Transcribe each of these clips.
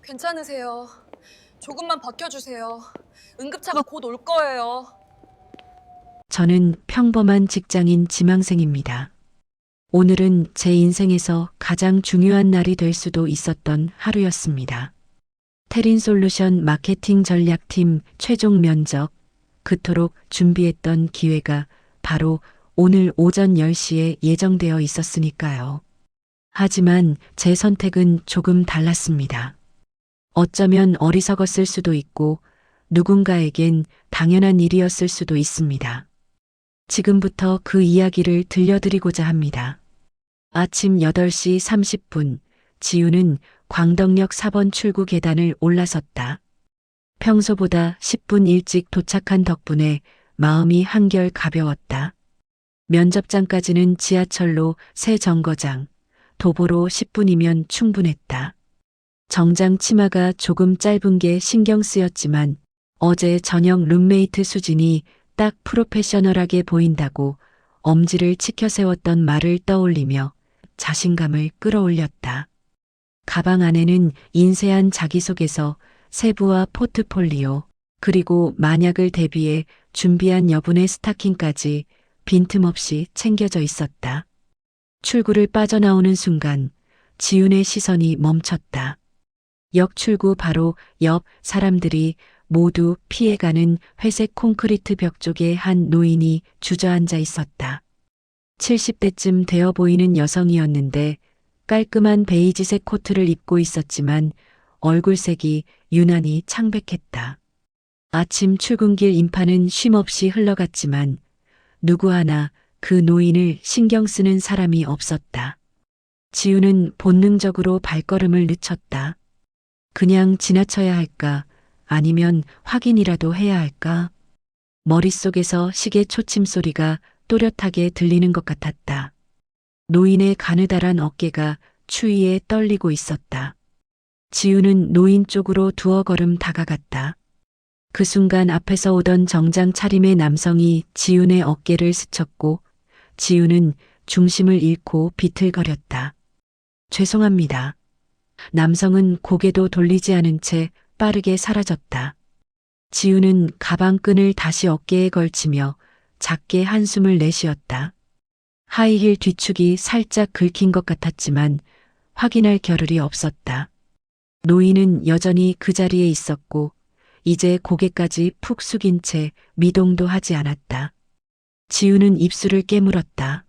괜찮으세요. 조금만 버텨주세요. 응급차가 곧 올 거예요. 저는 평범한 직장인 지망생입니다. 오늘은 제 인생에서 가장 중요한 날이 될 수도 있었던 하루였습니다. 테린솔루션 마케팅 전략팀 최종 면접, 그토록 준비했던 기회가 바로 오늘 오전 10시에 예정되어 있었으니까요. 하지만 제 선택은 조금 달랐습니다. 어쩌면 어리석었을 수도 있고 누군가에겐 당연한 일이었을 수도 있습니다. 지금부터 그 이야기를 들려드리고자 합니다. 아침 8시 30분, 지우는 광덕역 4번 출구 계단을 올라섰다. 평소보다 10분 일찍 도착한 덕분에 마음이 한결 가벼웠다. 면접장까지는 지하철로 새 정거장, 도보로 10분이면 충분했다. 정장 치마가 조금 짧은 게 신경 쓰였지만 어제 저녁 룸메이트 수진이 딱 프로페셔널하게 보인다고 엄지를 치켜 세웠던 말을 떠올리며 자신감을 끌어올렸다. 가방 안에는 인쇄한 자기소개서, 세부와 포트폴리오, 그리고 만약을 대비해 준비한 여분의 스타킹까지 빈틈없이 챙겨져 있었다. 출구를 빠져나오는 순간 지훈의 시선이 멈췄다. 역 출구 바로 옆 사람들이 모두 피해가는 회색 콘크리트 벽 쪽에 한 노인이 주저앉아 있었다. 70대쯤 되어 보이는 여성이었는데 깔끔한 베이지색 코트를 입고 있었지만 얼굴색이 유난히 창백했다. 아침 출근길 인파는 쉼없이 흘러갔지만 누구 하나 그 노인을 신경 쓰는 사람이 없었다. 지우는 본능적으로 발걸음을 늦췄다. 그냥 지나쳐야 할까? 아니면 확인이라도 해야 할까? 머릿속에서 시계 초침 소리가 또렷하게 들리는 것 같았다. 노인의 가느다란 어깨가 추위에 떨리고 있었다. 지우는 노인 쪽으로 두어 걸음 다가갔다. 그 순간 앞에서 오던 정장 차림의 남성이 지훈의 어깨를 스쳤고 지훈은 중심을 잃고 비틀거렸다. 죄송합니다. 남성은 고개도 돌리지 않은 채 빠르게 사라졌다. 지훈은 가방끈을 다시 어깨에 걸치며 작게 한숨을 내쉬었다. 하이힐 뒤축이 살짝 긁힌 것 같았지만 확인할 겨를이 없었다. 노인은 여전히 그 자리에 있었고 이제 고개까지 푹 숙인 채 미동도 하지 않았다. 지훈은 입술을 깨물었다.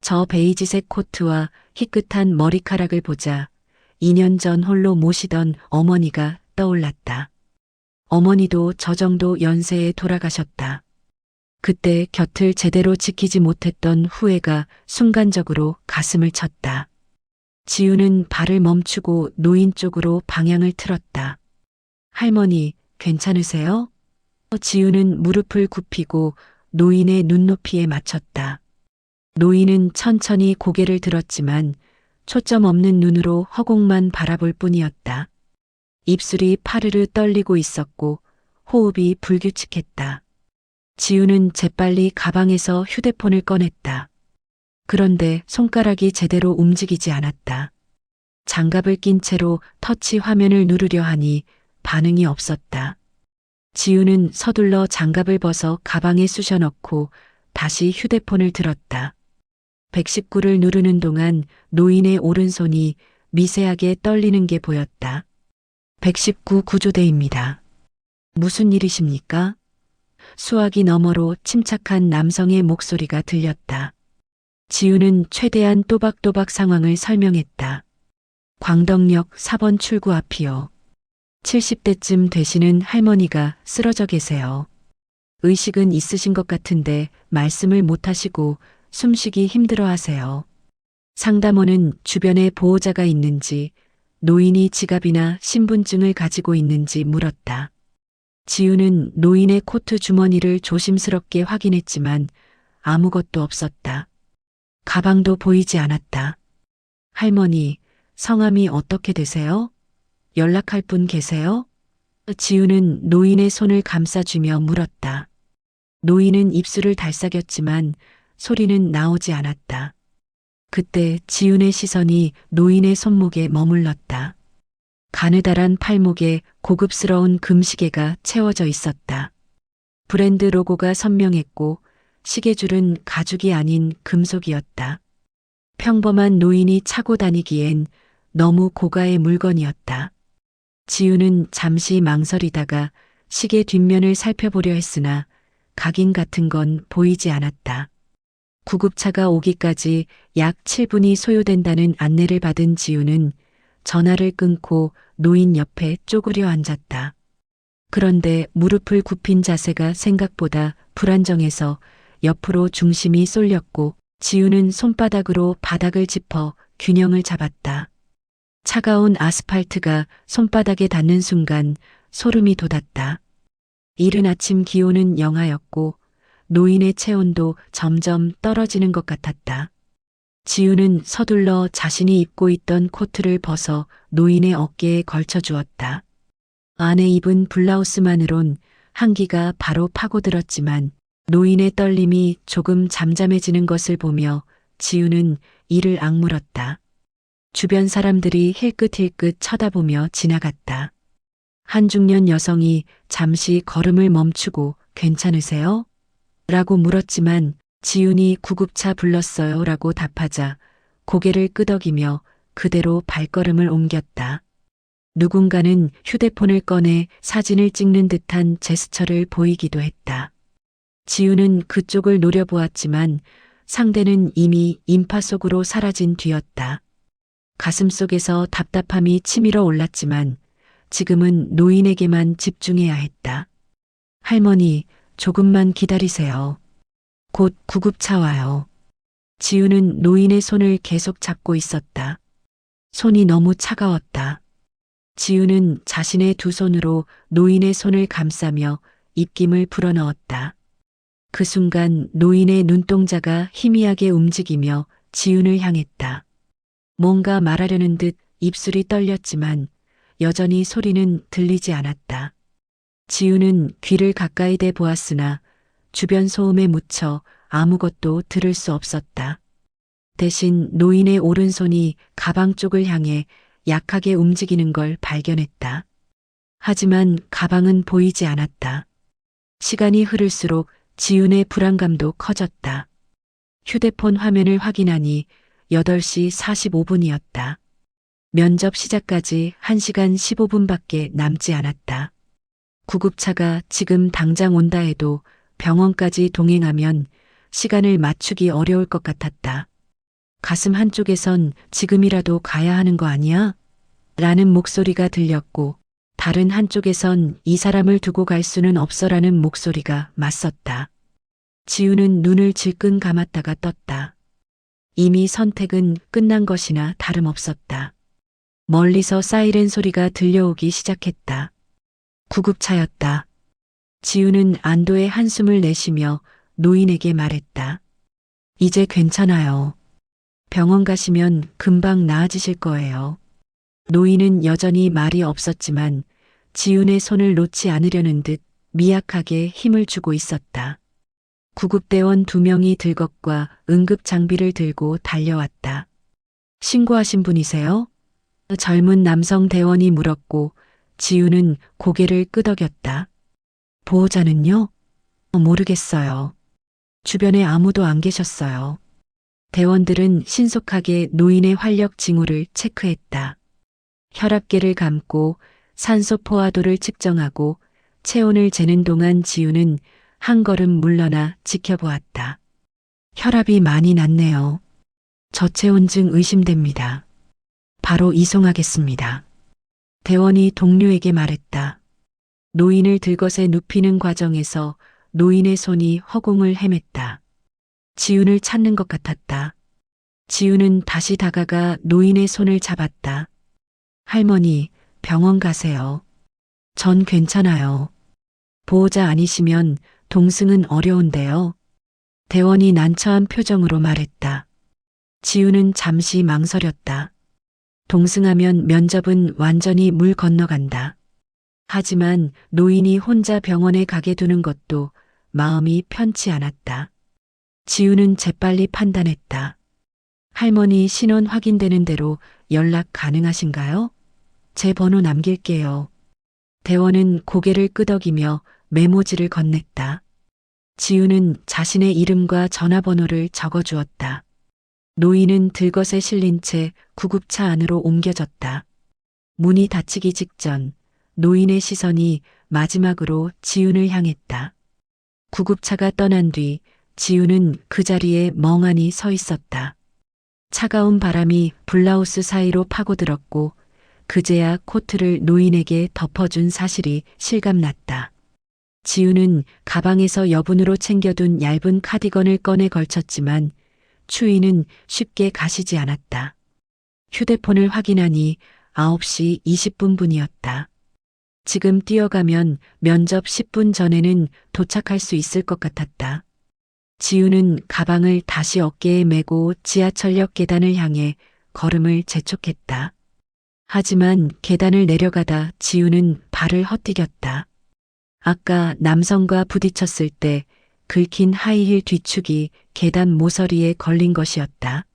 저 베이지색 코트와 희끗한 머리카락을 보자 2년 전 홀로 모시던 어머니가 떠올랐다. 어머니도 저 정도 연세에 돌아가셨다. 그때 곁을 제대로 지키지 못했던 후회가 순간적으로 가슴을 쳤다. 지우는 발을 멈추고 노인 쪽으로 방향을 틀었다. 할머니, 괜찮으세요? 지우는 무릎을 굽히고 노인의 눈높이에 맞췄다. 노인은 천천히 고개를 들었지만 초점 없는 눈으로 허공만 바라볼 뿐이었다. 입술이 파르르 떨리고 있었고 호흡이 불규칙했다. 지우는 재빨리 가방에서 휴대폰을 꺼냈다. 그런데 손가락이 제대로 움직이지 않았다. 장갑을 낀 채로 터치 화면을 누르려 하니 반응이 없었다. 지우는 서둘러 장갑을 벗어 가방에 쑤셔 넣고 다시 휴대폰을 들었다. 119를 누르는 동안 노인의 오른손이 미세하게 떨리는 게 보였다. 119 구조대입니다. 무슨 일이십니까? 수화기 너머로 침착한 남성의 목소리가 들렸다. 지우는 최대한 또박또박 상황을 설명했다. 광덕역 4번 출구 앞이요. 70대쯤 되시는 할머니가 쓰러져 계세요. 의식은 있으신 것 같은데 말씀을 못하시고 숨쉬기 힘들어 하세요. 상담원은 주변에 보호자가 있는지 노인이 지갑이나 신분증을 가지고 있는지 물었다. 지우는 노인의 코트 주머니를 조심스럽게 확인했지만 아무것도 없었다. 가방도 보이지 않았다. 할머니, 성함이 어떻게 되세요? 연락할 분 계세요? 지우는 노인의 손을 감싸주며 물었다. 노인은 입술을 달싹였지만 소리는 나오지 않았다. 그때 지훈의 시선이 노인의 손목에 머물렀다. 가느다란 팔목에 고급스러운 금시계가 채워져 있었다. 브랜드 로고가 선명했고 시계줄은 가죽이 아닌 금속이었다. 평범한 노인이 차고 다니기엔 너무 고가의 물건이었다. 지우는 잠시 망설이다가 시계 뒷면을 살펴보려 했으나 각인 같은 건 보이지 않았다. 구급차가 오기까지 약 7분이 소요된다는 안내를 받은 지우는 전화를 끊고 노인 옆에 쪼그려 앉았다. 그런데 무릎을 굽힌 자세가 생각보다 불안정해서 옆으로 중심이 쏠렸고 지우는 손바닥으로 바닥을 짚어 균형을 잡았다. 차가운 아스팔트가 손바닥에 닿는 순간 소름이 돋았다. 이른 아침 기온은 영하였고 노인의 체온도 점점 떨어지는 것 같았다. 지우는 서둘러 자신이 입고 있던 코트를 벗어 노인의 어깨에 걸쳐 주었다. 안에 입은 블라우스만으론 한기가 바로 파고들었지만 노인의 떨림이 조금 잠잠해지는 것을 보며 지우는 이를 악물었다. 주변 사람들이 힐끗힐끗 쳐다보며 지나갔다. 한 중년 여성이 잠시 걸음을 멈추고 괜찮으세요? 라고 물었지만 지훈이 구급차 불렀어요 라고 답하자 고개를 끄덕이며 그대로 발걸음을 옮겼다. 누군가는 휴대폰을 꺼내 사진을 찍는 듯한 제스처를 보이기도 했다. 지훈은 그쪽을 노려보았지만 상대는 이미 인파 속으로 사라진 뒤였다. 가슴속에서 답답함이 치밀어 올랐지만 지금은 노인에게만 집중해야 했다. 할머니, 조금만 기다리세요. 곧 구급차 와요. 지우는 노인의 손을 계속 잡고 있었다. 손이 너무 차가웠다. 지우는 자신의 두 손으로 노인의 손을 감싸며 입김을 불어넣었다. 그 순간 노인의 눈동자가 희미하게 움직이며 지훈을 향했다. 뭔가 말하려는 듯 입술이 떨렸지만 여전히 소리는 들리지 않았다. 지훈은 귀를 가까이 대 보았으나 주변 소음에 묻혀 아무것도 들을 수 없었다. 대신 노인의 오른손이 가방 쪽을 향해 약하게 움직이는 걸 발견했다. 하지만 가방은 보이지 않았다. 시간이 흐를수록 지훈의 불안감도 커졌다. 휴대폰 화면을 확인하니 8시 45분이었다. 면접 시작까지 1시간 15분밖에 남지 않았다. 구급차가 지금 당장 온다 해도 병원까지 동행하면 시간을 맞추기 어려울 것 같았다. 가슴 한쪽에선 지금이라도 가야 하는 거 아니야? 라는 목소리가 들렸고 다른 한쪽에선 이 사람을 두고 갈 수는 없어라는 목소리가 맞섰다. 지우는 눈을 질끈 감았다가 떴다. 이미 선택은 끝난 것이나 다름없었다. 멀리서 사이렌 소리가 들려오기 시작했다. 구급차였다. 지우는 안도의 한숨을 내쉬며 노인에게 말했다. 이제 괜찮아요. 병원 가시면 금방 나아지실 거예요. 노인은 여전히 말이 없었지만 지훈의 손을 놓지 않으려는 듯 미약하게 힘을 주고 있었다. 구급대원 2명이 들것과 응급장비를 들고 달려왔다. 신고하신 분이세요? 젊은 남성 대원이 물었고 지훈은 고개를 끄덕였다. 보호자는요? 모르겠어요. 주변에 아무도 안 계셨어요. 대원들은 신속하게 노인의 활력 징후를 체크했다. 혈압계를 감고 산소 포화도를 측정하고 체온을 재는 동안 지우는 한 걸음 물러나 지켜보았다. 혈압이 많이 낮네요. 저체온증 의심됩니다. 바로 이송하겠습니다. 대원이 동료에게 말했다. 노인을 들것에 눕히는 과정에서 노인의 손이 허공을 헤맸다. 지훈을 찾는 것 같았다. 지훈은 다시 다가가 노인의 손을 잡았다. 할머니, 병원 가세요. 전 괜찮아요. 보호자 아니시면 동승은 어려운데요. 대원이 난처한 표정으로 말했다. 지훈은 잠시 망설였다. 동승하면 면접은 완전히 물 건너간다. 하지만 노인이 혼자 병원에 가게 두는 것도 마음이 편치 않았다. 지훈은 재빨리 판단했다. 할머니 신원 확인되는 대로 연락 가능하신가요? 제 번호 남길게요. 대원은 고개를 끄덕이며 메모지를 건넸다. 지우는 자신의 이름과 전화번호를 적어주었다. 노인은 들것에 실린 채 구급차 안으로 옮겨졌다. 문이 닫히기 직전 노인의 시선이 마지막으로 지훈을 향했다. 구급차가 떠난 뒤 지훈은 그 자리에 멍하니 서 있었다. 차가운 바람이 블라우스 사이로 파고들었고 그제야 코트를 노인에게 덮어준 사실이 실감났다. 지훈은 가방에서 여분으로 챙겨둔 얇은 카디건을 꺼내 걸쳤지만 추위는 쉽게 가시지 않았다. 휴대폰을 확인하니 9시 20분뿐이었다. 지금 뛰어가면 면접 10분 전에는 도착할 수 있을 것 같았다. 지우는 가방을 다시 어깨에 메고 지하철역 계단을 향해 걸음을 재촉했다. 하지만 계단을 내려가다 지우는 발을 헛디뎠다. 아까 남성과 부딪혔을 때 긁힌 하이힐 뒤축이 계단 모서리에 걸린 것이었다.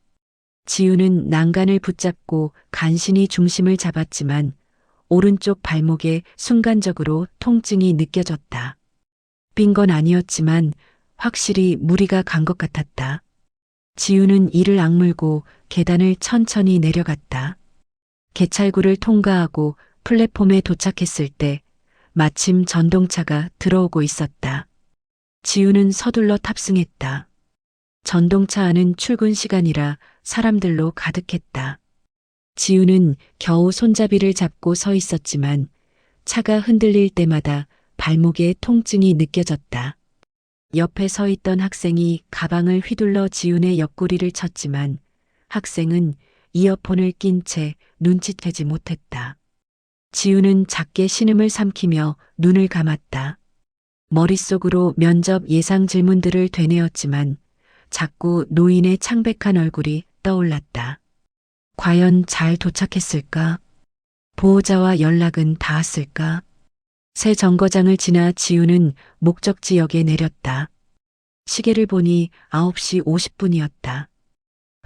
지우는 난간을 붙잡고 간신히 중심을 잡았지만 오른쪽 발목에 순간적으로 통증이 느껴졌다. 빈 건 아니었지만 확실히 무리가 간 것 같았다. 지우는 이를 악물고 계단을 천천히 내려갔다. 개찰구를 통과하고 플랫폼에 도착했을 때 마침 전동차가 들어오고 있었다. 지우는 서둘러 탑승했다. 전동차 안은 출근 시간이라 사람들로 가득했다. 지우는 겨우 손잡이를 잡고 서 있었지만 차가 흔들릴 때마다 발목에 통증이 느껴졌다. 옆에 서 있던 학생이 가방을 휘둘러 지훈의 옆구리를 쳤지만 학생은 이어폰을 낀 채 눈치채지 못했다. 지훈은 작게 신음을 삼키며 눈을 감았다. 머릿속으로 면접 예상 질문들을 되뇌었지만 자꾸 노인의 창백한 얼굴이 떠올랐다. 과연 잘 도착했을까? 보호자와 연락은 닿았을까? 새 정거장을 지나 지우는 목적지역에 내렸다. 시계를 보니 9시 50분이었다.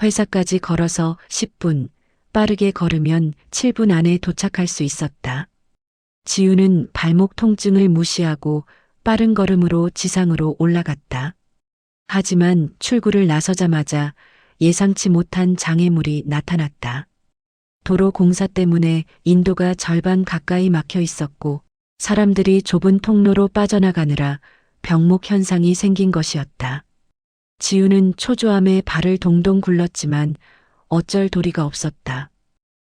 회사까지 걸어서 10분, 빠르게 걸으면 7분 안에 도착할 수 있었다. 지우는 발목 통증을 무시하고 빠른 걸음으로 지상으로 올라갔다. 하지만 출구를 나서자마자 예상치 못한 장애물이 나타났다. 도로 공사 때문에 인도가 절반 가까이 막혀 있었고 사람들이 좁은 통로로 빠져나가느라 병목 현상이 생긴 것이었다. 지우는 초조함에 발을 동동 굴렀지만 어쩔 도리가 없었다.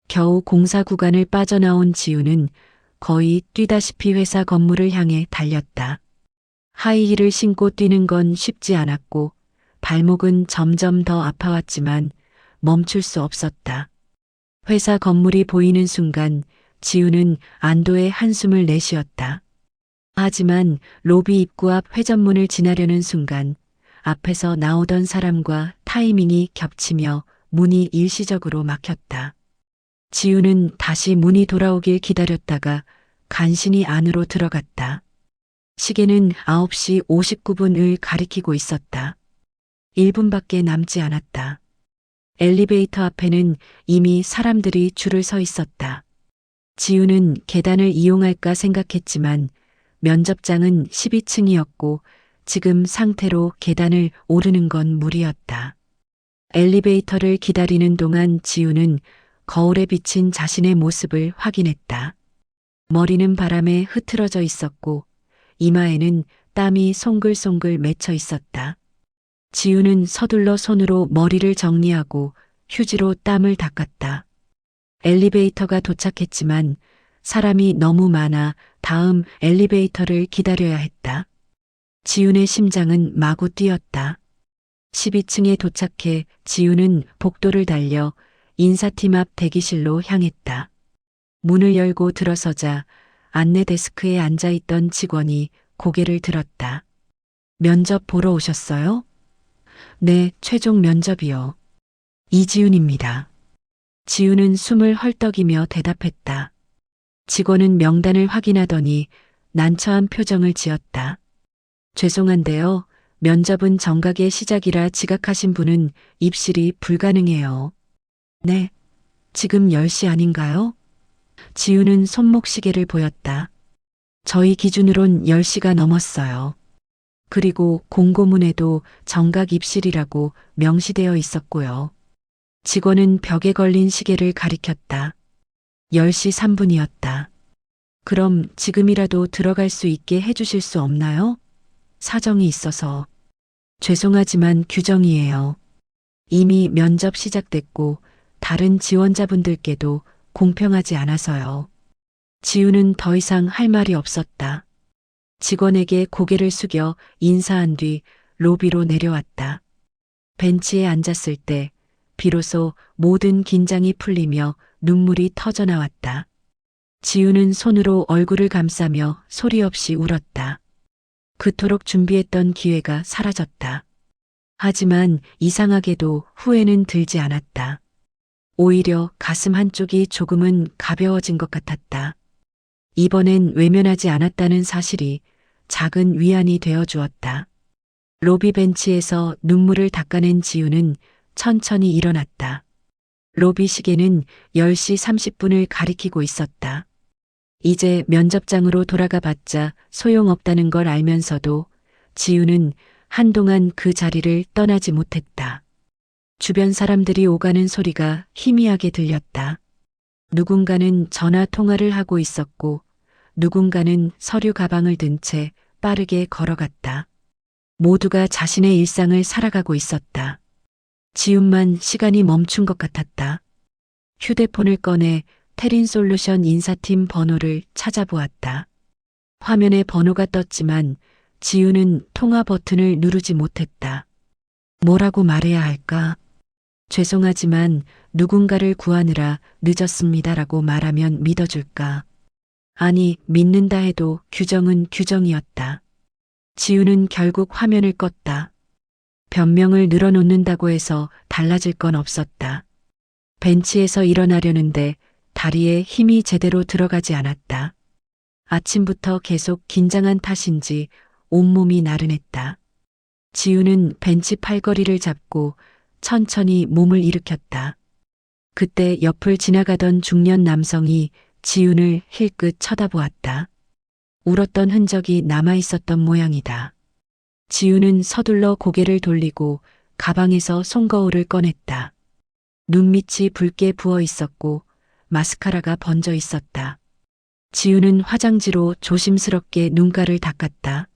겨우 공사 구간을 빠져나온 지우는 거의 뛰다시피 회사 건물을 향해 달렸다. 하이힐을 신고 뛰는 건 쉽지 않았고 발목은 점점 더 아파왔지만 멈출 수 없었다. 회사 건물이 보이는 순간 지우는 안도의 한숨을 내쉬었다. 하지만 로비 입구 앞 회전문을 지나려는 순간 앞에서 나오던 사람과 타이밍이 겹치며 문이 일시적으로 막혔다. 지우는 다시 문이 돌아오길 기다렸다가 간신히 안으로 들어갔다. 시계는 9시 59분을 가리키고 있었다. 1분밖에 남지 않았다. 엘리베이터 앞에는 이미 사람들이 줄을 서 있었다. 지우는 계단을 이용할까 생각했지만 면접장은 12층이었고 지금 상태로 계단을 오르는 건 무리였다. 엘리베이터를 기다리는 동안 지우는 거울에 비친 자신의 모습을 확인했다. 머리는 바람에 흐트러져 있었고 이마에는 땀이 송글송글 맺혀 있었다. 지우는 서둘러 손으로 머리를 정리하고 휴지로 땀을 닦았다. 엘리베이터가 도착했지만 사람이 너무 많아 다음 엘리베이터를 기다려야 했다. 지훈의 심장은 마구 뛰었다. 12층에 도착해 지훈은 복도를 달려 인사팀 앞 대기실로 향했다. 문을 열고 들어서자 안내 데스크에 앉아있던 직원이 고개를 들었다. 면접 보러 오셨어요? 네, 최종 면접이요. 이지훈입니다. 지훈은 숨을 헐떡이며 대답했다. 직원은 명단을 확인하더니 난처한 표정을 지었다. 죄송한데요. 면접은 정각의 시작이라 지각하신 분은 입실이 불가능해요. 네, 지금 10시 아닌가요? 지우는 손목 시계를 보였다. 저희 기준으론 10시가 넘었어요. 그리고 공고문에도 정각 입실이라고 명시되어 있었고요. 직원은 벽에 걸린 시계를 가리켰다. 10시 3분이었다. 그럼 지금이라도 들어갈 수 있게 해주실 수 없나요? 사정이 있어서. 죄송하지만 규정이에요. 이미 면접 시작됐고 다른 지원자분들께도 공평하지 않아서요. 지우는 더 이상 할 말이 없었다. 직원에게 고개를 숙여 인사한 뒤 로비로 내려왔다. 벤치에 앉았을 때 비로소 모든 긴장이 풀리며 눈물이 터져 나왔다. 지우는 손으로 얼굴을 감싸며 소리 없이 울었다. 그토록 준비했던 기회가 사라졌다. 하지만 이상하게도 후회는 들지 않았다. 오히려 가슴 한쪽이 조금은 가벼워진 것 같았다. 이번엔 외면하지 않았다는 사실이 작은 위안이 되어 주었다. 로비 벤치에서 눈물을 닦아낸 지우는 천천히 일어났다. 로비 시계는 10시 30분을 가리키고 있었다. 이제 면접장으로 돌아가 봤자 소용없다는 걸 알면서도 지우는 한동안 그 자리를 떠나지 못했다. 주변 사람들이 오가는 소리가 희미하게 들렸다. 누군가는 전화 통화를 하고 있었고 누군가는 서류 가방을 든 채 빠르게 걸어갔다. 모두가 자신의 일상을 살아가고 있었다. 지훈만 시간이 멈춘 것 같았다. 휴대폰을 꺼내 테린솔루션 인사팀 번호를 찾아보았다. 화면에 번호가 떴지만 지우는 통화 버튼을 누르지 못했다. 뭐라고 말해야 할까? 죄송하지만 누군가를 구하느라 늦었습니다라고 말하면 믿어줄까? 아니, 믿는다 해도 규정은 규정이었다. 지우는 결국 화면을 껐다. 변명을 늘어놓는다고 해서 달라질 건 없었다. 벤치에서 일어나려는데 다리에 힘이 제대로 들어가지 않았다. 아침부터 계속 긴장한 탓인지 온몸이 나른했다. 지우는 벤치 팔걸이를 잡고 천천히 몸을 일으켰다. 그때 옆을 지나가던 중년 남성이 지훈을 힐끗 쳐다보았다. 울었던 흔적이 남아있었던 모양이다. 지훈은 서둘러 고개를 돌리고 가방에서 손거울을 꺼냈다. 눈밑이 붉게 부어 있었고 마스카라가 번져 있었다. 지훈은 화장지로 조심스럽게 눈가를 닦았다.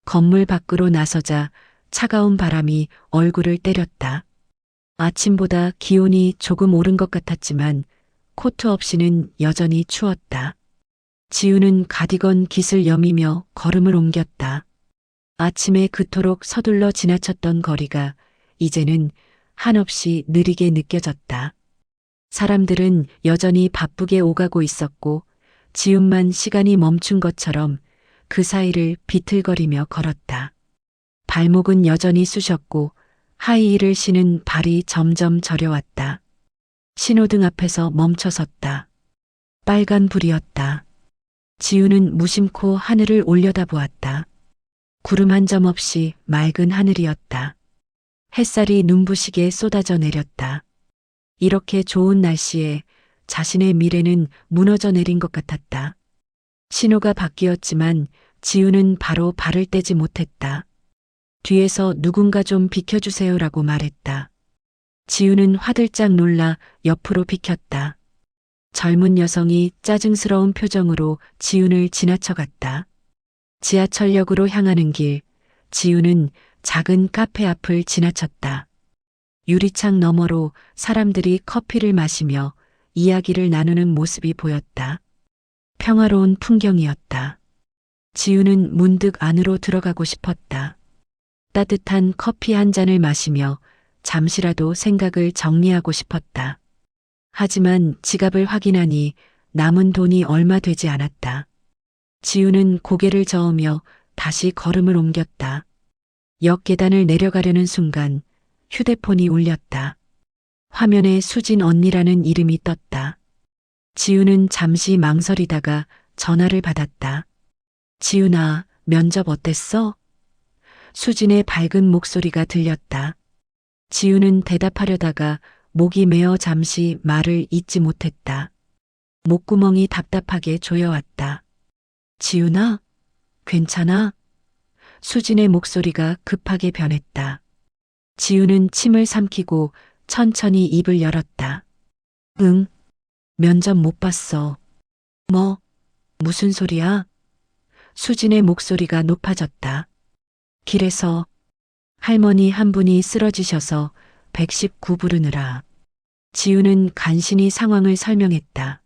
건물 밖으로 나서자 차가운 바람이 얼굴을 때렸다. 아침보다 기온이 조금 오른 것 같았지만 코트 없이는 여전히 추웠다. 지우는 가디건 깃을 여미며 걸음을 옮겼다. 아침에 그토록 서둘러 지나쳤던 거리가 이제는 한없이 느리게 느껴졌다. 사람들은 여전히 바쁘게 오가고 있었고 지훈만 시간이 멈춘 것처럼 그 사이를 비틀거리며 걸었다. 발목은 여전히 쑤셨고 하이힐을 신은 발이 점점 저려왔다. 신호등 앞에서 멈춰섰다. 빨간 불이었다. 지우는 무심코 하늘을 올려다보았다. 구름 한 점 없이 맑은 하늘이었다. 햇살이 눈부시게 쏟아져 내렸다. 이렇게 좋은 날씨에 자신의 미래는 무너져 내린 것 같았다. 신호가 바뀌었지만 지우는 바로 발을 떼지 못했다. 뒤에서 누군가 좀 비켜주세요라고 말했다. 지우는 화들짝 놀라 옆으로 비켰다. 젊은 여성이 짜증스러운 표정으로 지훈을 지나쳐갔다. 지하철역으로 향하는 길, 지훈은 작은 카페 앞을 지나쳤다. 유리창 너머로 사람들이 커피를 마시며 이야기를 나누는 모습이 보였다. 평화로운 풍경이었다. 지훈은 문득 안으로 들어가고 싶었다. 따뜻한 커피 한 잔을 마시며 잠시라도 생각을 정리하고 싶었다. 하지만 지갑을 확인하니 남은 돈이 얼마 되지 않았다. 지우는 고개를 저으며 다시 걸음을 옮겼다. 역 계단을 내려가려는 순간 휴대폰이 울렸다. 화면에 수진 언니라는 이름이 떴다. 지우는 잠시 망설이다가 전화를 받았다. 지훈아, 면접 어땠어? 수진의 밝은 목소리가 들렸다. 지우는 대답하려다가 목이 메어 잠시 말을 잇지 못했다. 목구멍이 답답하게 조여왔다. 지훈아, 괜찮아? 수진의 목소리가 급하게 변했다. 지훈은 침을 삼키고 천천히 입을 열었다. 응, 면접 못 봤어. 뭐, 무슨 소리야? 수진의 목소리가 높아졌다. 길에서 할머니 한 분이 쓰러지셔서 119 부르느라. 지훈은 간신히 상황을 설명했다.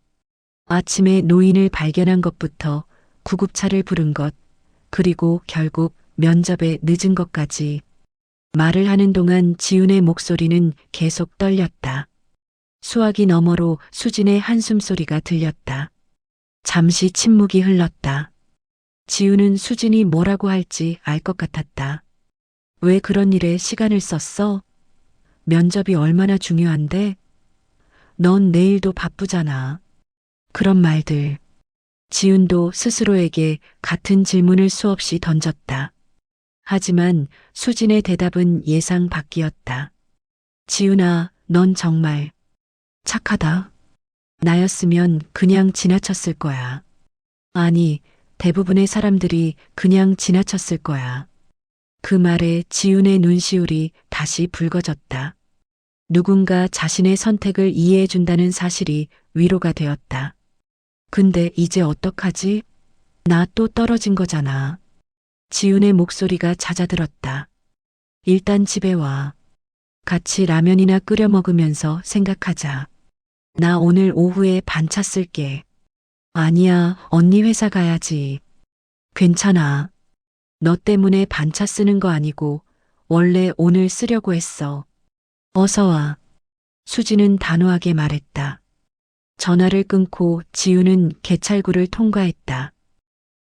아침에 노인을 발견한 것부터 구급차를 부른 것, 그리고 결국 면접에 늦은 것까지. 말을 하는 동안 지훈의 목소리는 계속 떨렸다. 수화기 너머로 수진의 한숨소리가 들렸다. 잠시 침묵이 흘렀다. 지훈은 수진이 뭐라고 할지 알 것 같았다. 왜 그런 일에 시간을 썼어? 면접이 얼마나 중요한데? 넌 내일도 바쁘잖아. 그런 말들. 지훈도 스스로에게 같은 질문을 수없이 던졌다. 하지만 수진의 대답은 예상 밖이었다. 지훈아, 넌 정말 착하다. 나였으면 그냥 지나쳤을 거야. 아니, 대부분의 사람들이 그냥 지나쳤을 거야. 그 말에 지훈의 눈시울이 다시 붉어졌다. 누군가 자신의 선택을 이해해준다는 사실이 위로가 되었다. 근데 이제 어떡하지? 나 또 떨어진 거잖아. 지훈의 목소리가 잦아들었다. 일단 집에 와. 같이 라면이나 끓여 먹으면서 생각하자. 나 오늘 오후에 반차 쓸게. 아니야, 언니 회사 가야지. 괜찮아. 너 때문에 반차 쓰는 거 아니고 원래 오늘 쓰려고 했어. 어서 와. 수지는 단호하게 말했다. 전화를 끊고 지우는 개찰구를 통과했다.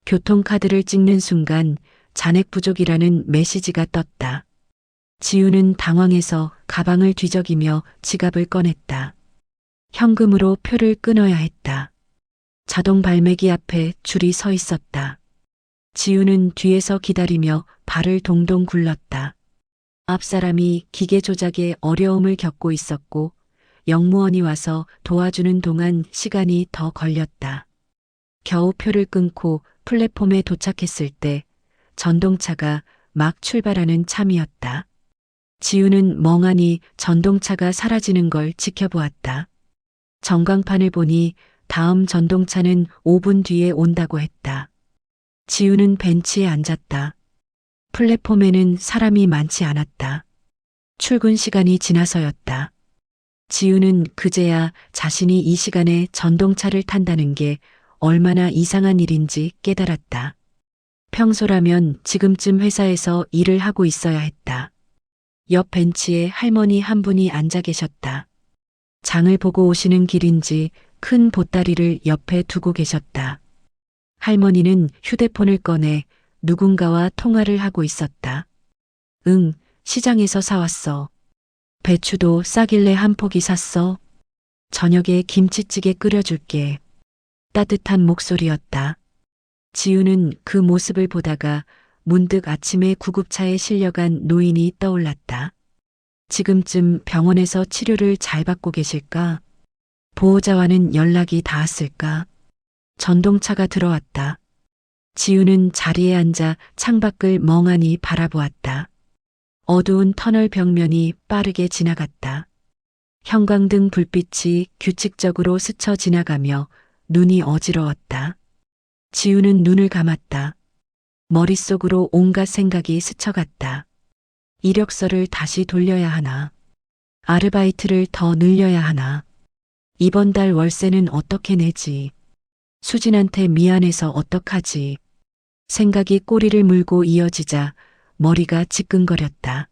교통카드를 찍는 순간 잔액 부족이라는 메시지가 떴다. 지우는 당황해서 가방을 뒤적이며 지갑을 꺼냈다. 현금으로 표를 끊어야 했다. 자동 발매기 앞에 줄이 서 있었다. 지우는 뒤에서 기다리며 발을 동동 굴렀다. 앞 사람이 기계 조작에 어려움을 겪고 있었고 영무원이 와서 도와주는 동안 시간이 더 걸렸다. 겨우 표를 끊고 플랫폼에 도착했을 때 전동차가 막 출발하는 참이었다. 지우는 멍하니 전동차가 사라지는 걸 지켜보았다. 전광판을 보니 다음 전동차는 5분 뒤에 온다고 했다. 지우는 벤치에 앉았다. 플랫폼에는 사람이 많지 않았다. 출근 시간이 지나서였다. 지우는 그제야 자신이 이 시간에 전동차를 탄다는 게 얼마나 이상한 일인지 깨달았다. 평소라면 지금쯤 회사에서 일을 하고 있어야 했다. 옆 벤치에 할머니 한 분이 앉아 계셨다. 장을 보고 오시는 길인지 큰 보따리를 옆에 두고 계셨다. 할머니는 휴대폰을 꺼내 누군가와 통화를 하고 있었다. 응, 시장에서 사왔어. 배추도 싸길래 한 포기 샀어. 저녁에 김치찌개 끓여줄게. 따뜻한 목소리였다. 지우는 그 모습을 보다가 문득 아침에 구급차에 실려간 노인이 떠올랐다. 지금쯤 병원에서 치료를 잘 받고 계실까? 보호자와는 연락이 닿았을까? 전동차가 들어왔다. 지우는 자리에 앉아 창밖을 멍하니 바라보았다. 어두운 터널 벽면이 빠르게 지나갔다. 형광등 불빛이 규칙적으로 스쳐 지나가며 눈이 어지러웠다. 지우는 눈을 감았다. 머릿속으로 온갖 생각이 스쳐갔다. 이력서를 다시 돌려야 하나? 아르바이트를 더 늘려야 하나? 이번 달 월세는 어떻게 내지? 수진한테 미안해서 어떡하지? 생각이 꼬리를 물고 이어지자 머리가 지끈거렸다.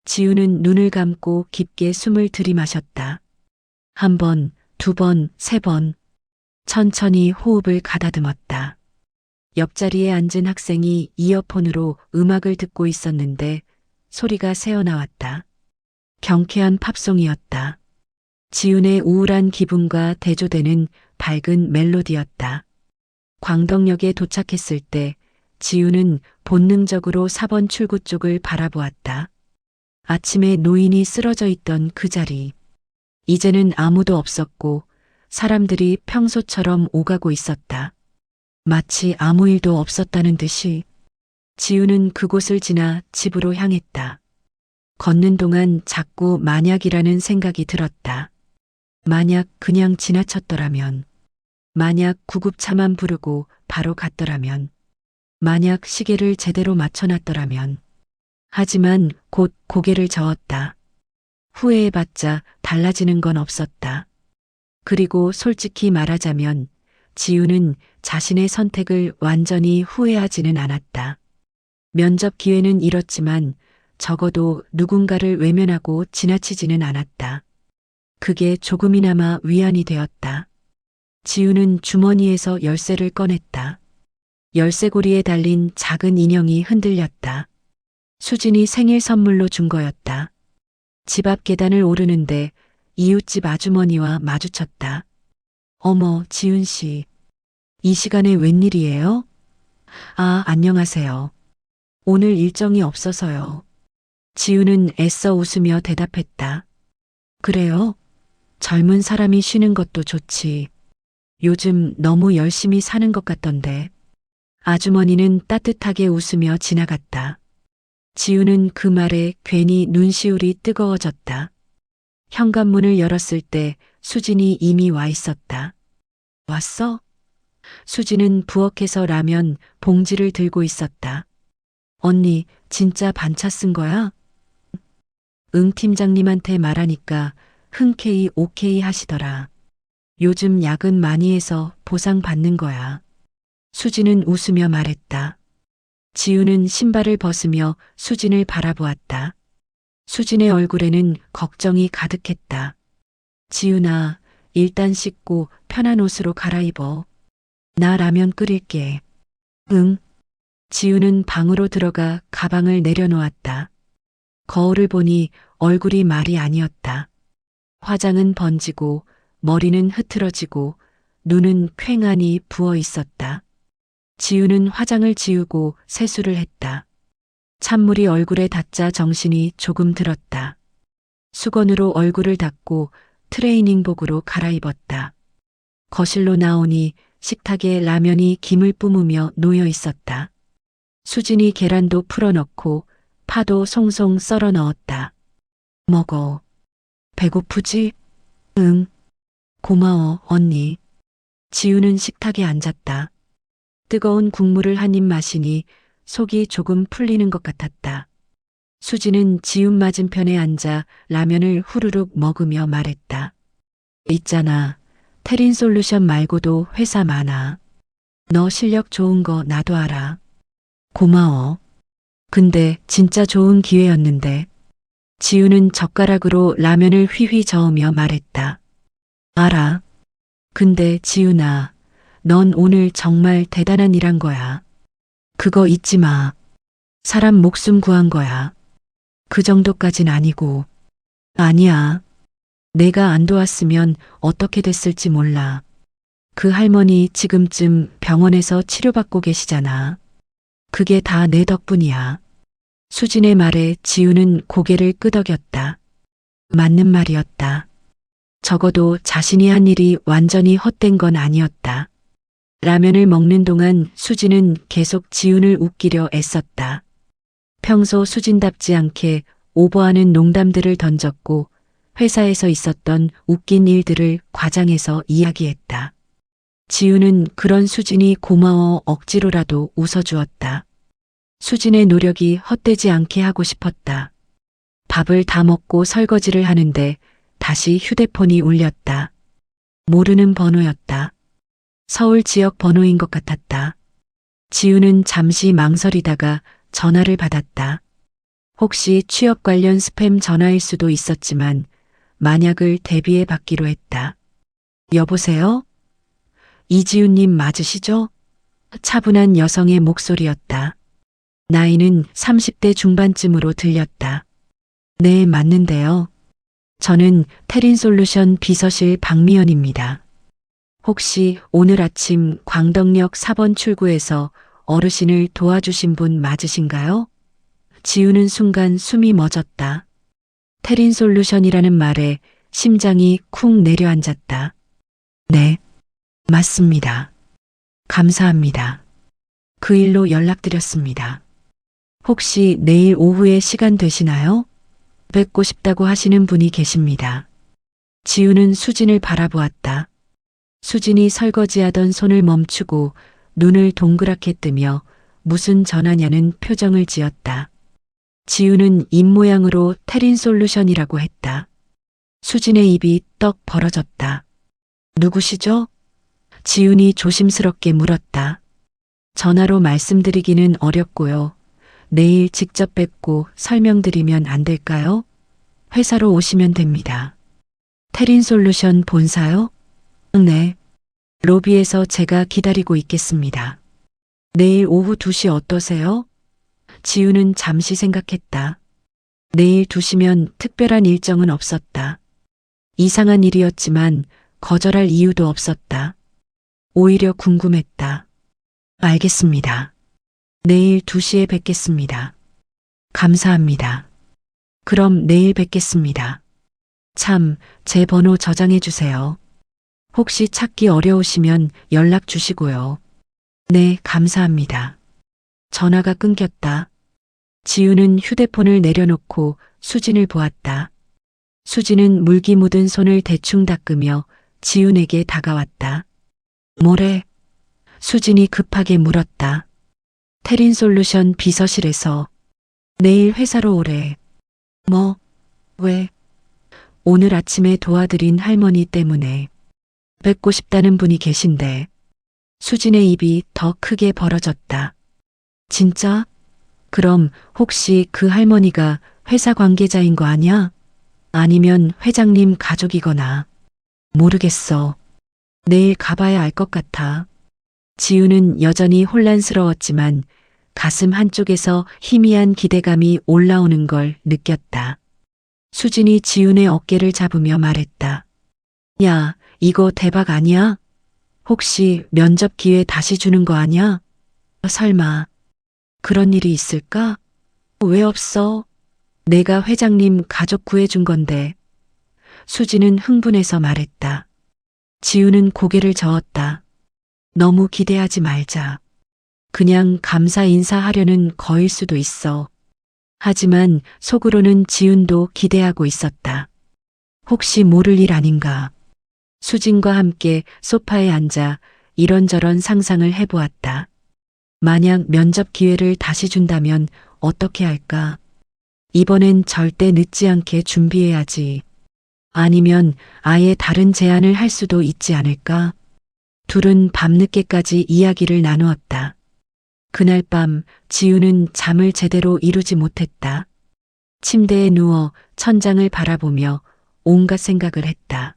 지우는 눈을 감고 깊게 숨을 들이마셨다. 한 번, 두 번, 세 번. 천천히 호흡을 가다듬었다. 옆자리에 앉은 학생이 이어폰으로 음악을 듣고 있었는데 소리가 새어나왔다. 경쾌한 팝송이었다. 지훈의 우울한 기분과 대조되는 밝은 멜로디였다. 광덕역에 도착했을 때 지훈은 본능적으로 4번 출구 쪽을 바라보았다. 아침에 노인이 쓰러져 있던 그 자리. 이제는 아무도 없었고 사람들이 평소처럼 오가고 있었다. 마치 아무 일도 없었다는 듯이. 지우는 그곳을 지나 집으로 향했다. 걷는 동안 자꾸 만약이라는 생각이 들었다. 만약 그냥 지나쳤더라면, 만약 구급차만 부르고 바로 갔더라면, 만약 시계를 제대로 맞춰놨더라면. 하지만 곧 고개를 저었다. 후회해봤자 달라지는 건 없었다. 그리고 솔직히 말하자면 지우는 자신의 선택을 완전히 후회하지는 않았다. 면접 기회는 잃었지만 적어도 누군가를 외면하고 지나치지는 않았다. 그게 조금이나마 위안이 되었다. 지우는 주머니에서 열쇠를 꺼냈다. 열쇠고리에 달린 작은 인형이 흔들렸다. 수진이 생일 선물로 준 거였다. 집 앞 계단을 오르는데 이웃집 아주머니와 마주쳤다. 어머, 지훈 씨. 이 시간에 웬일이에요? 아, 안녕하세요. 오늘 일정이 없어서요. 지훈은 애써 웃으며 대답했다. 그래요? 젊은 사람이 쉬는 것도 좋지. 요즘 너무 열심히 사는 것 같던데. 아주머니는 따뜻하게 웃으며 지나갔다. 지우는 그 말에 괜히 눈시울이 뜨거워졌다. 현관문을 열었을 때 수진이 이미 와 있었다. 왔어? 수진은 부엌에서 라면 봉지를 들고 있었다. 언니, 진짜 반차 쓴 거야? 응, 팀장님한테 말하니까 흔쾌히 오케이 하시더라. 요즘 야근 많이 해서 보상 받는 거야. 수진은 웃으며 말했다. 지우는 신발을 벗으며 수진을 바라보았다. 수진의 얼굴에는 걱정이 가득했다. 지훈아, 일단 씻고 편한 옷으로 갈아입어. 나 라면 끓일게. 응. 지우는 방으로 들어가 가방을 내려놓았다. 거울을 보니 얼굴이 말이 아니었다. 화장은 번지고 머리는 흐트러지고 눈은 퀭하니 부어 있었다. 지우는 화장을 지우고 세수를 했다. 찬물이 얼굴에 닿자 정신이 조금 들었다. 수건으로 얼굴을 닦고 트레이닝복으로 갈아입었다. 거실로 나오니 식탁에 라면이 김을 뿜으며 놓여 있었다. 수진이 계란도 풀어넣고 파도 송송 썰어 넣었다. 먹어. 배고프지? 응. 고마워, 언니. 지우는 식탁에 앉았다. 뜨거운 국물을 한 입 마시니 속이 조금 풀리는 것 같았다. 수지는 지훈 맞은편에 앉아 라면을 후루룩 먹으며 말했다. 있잖아. 테린솔루션 말고도 회사 많아. 너 실력 좋은 거 나도 알아. 고마워. 근데 진짜 좋은 기회였는데. 지훈은 젓가락으로 라면을 휘휘 저으며 말했다. 알아. 근데 지훈아, 넌 오늘 정말 대단한 일 한 거야. 그거 잊지 마. 사람 목숨 구한 거야. 그 정도까진 아니고. 아니야. 내가 안 도왔으면 어떻게 됐을지 몰라. 그 할머니 지금쯤 병원에서 치료받고 계시잖아. 그게 다 내 덕분이야. 수진의 말에 지우는 고개를 끄덕였다. 맞는 말이었다. 적어도 자신이 한 일이 완전히 헛된 건 아니었다. 라면을 먹는 동안 수진은 계속 지훈을 웃기려 애썼다. 평소 수진답지 않게 오버하는 농담들을 던졌고 회사에서 있었던 웃긴 일들을 과장해서 이야기했다. 지훈은 그런 수진이 고마워 억지로라도 웃어주었다. 수진의 노력이 헛되지 않게 하고 싶었다. 밥을 다 먹고 설거지를 하는데 다시 휴대폰이 울렸다. 모르는 번호였다. 서울 지역 번호인 것 같았다. 지우는 잠시 망설이다가 전화를 받았다. 혹시 취업 관련 스팸 전화일 수도 있었지만 만약을 대비해 받기로 했다. 여보세요? 이지훈님 맞으시죠? 차분한 여성의 목소리였다. 나이는 30대 중반쯤으로 들렸다. 네, 맞는데요. 저는 테린솔루션 비서실 박미연입니다. 혹시 오늘 아침 광덕역 4번 출구에서 어르신을 도와주신 분 맞으신가요? 지우는 순간 숨이 멎었다. 테린솔루션이라는 말에 심장이 쿵 내려앉았다. 네, 맞습니다. 감사합니다. 그 일로 연락드렸습니다. 혹시 내일 오후에 시간 되시나요? 뵙고 싶다고 하시는 분이 계십니다. 지우는 수진을 바라보았다. 수진이 설거지하던 손을 멈추고 눈을 동그랗게 뜨며 무슨 전화냐는 표정을 지었다. 지우는 입모양으로 테린 솔루션이라고 했다. 수진의 입이 떡 벌어졌다. 누구시죠? 지훈이 조심스럽게 물었다. 전화로 말씀드리기는 어렵고요. 내일 직접 뵙고 설명드리면 안 될까요? 회사로 오시면 됩니다. 테린 솔루션 본사요? 네. 로비에서 제가 기다리고 있겠습니다. 내일 오후 2시 어떠세요? 지우는 잠시 생각했다. 내일 2시면 특별한 일정은 없었다. 이상한 일이었지만 거절할 이유도 없었다. 오히려 궁금했다. 알겠습니다. 내일 2시에 뵙겠습니다. 감사합니다. 그럼 내일 뵙겠습니다. 참, 제 번호 저장해 주세요. 혹시 찾기 어려우시면 연락 주시고요. 네, 감사합니다. 전화가 끊겼다. 지우는 휴대폰을 내려놓고 수진을 보았다. 수진은 물기 묻은 손을 대충 닦으며 지훈에게 다가왔다. 뭐래? 수진이 급하게 물었다. 테린 솔루션 비서실에서 내일 회사로 오래. 뭐? 왜? 오늘 아침에 도와드린 할머니 때문에 뵙고 싶다는 분이 계신데. 수진의 입이 더 크게 벌어졌다. 진짜? 그럼 혹시 그 할머니가 회사 관계자인 거 아니야? 아니면 회장님 가족이거나. 모르겠어. 내일 가봐야 알 것 같아. 지우는 여전히 혼란스러웠지만 가슴 한쪽에서 희미한 기대감이 올라오는 걸 느꼈다. 수진이 지훈의 어깨를 잡으며 말했다. 야, 이거 대박 아니야? 혹시 면접 기회 다시 주는 거 아니야? 설마 그런 일이 있을까? 왜 없어? 내가 회장님 가족 구해준 건데. 수진은 흥분해서 말했다. 지우는 고개를 저었다. 너무 기대하지 말자. 그냥 감사 인사하려는 거일 수도 있어. 하지만 속으로는 지훈도 기대하고 있었다. 혹시 모를 일 아닌가. 수진과 함께 소파에 앉아 이런저런 상상을 해보았다. 만약 면접 기회를 다시 준다면 어떻게 할까? 이번엔 절대 늦지 않게 준비해야지. 아니면 아예 다른 제안을 할 수도 있지 않을까? 둘은 밤늦게까지 이야기를 나누었다. 그날 밤 지우는 잠을 제대로 이루지 못했다. 침대에 누워 천장을 바라보며 온갖 생각을 했다.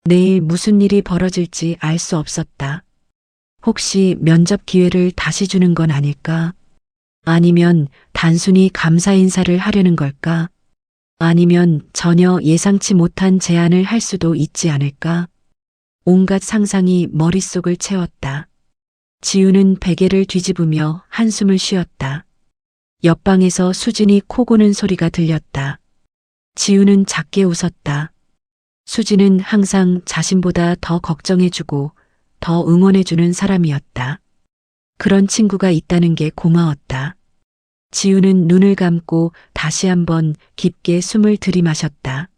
내일 무슨 일이 벌어질지 알 수 없었다. 혹시 면접 기회를 다시 주는 건 아닐까? 아니면 단순히 감사 인사를 하려는 걸까? 아니면 전혀 예상치 못한 제안을 할 수도 있지 않을까? 온갖 상상이 머릿속을 채웠다. 지우는 베개를 뒤집으며 한숨을 쉬었다. 옆방에서 수진이 코 고는 소리가 들렸다. 지우는 작게 웃었다. 수진은 항상 자신보다 더 걱정해주고 더 응원해주는 사람이었다. 그런 친구가 있다는 게 고마웠다. 지우는 눈을 감고 다시 한번 깊게 숨을 들이마셨다.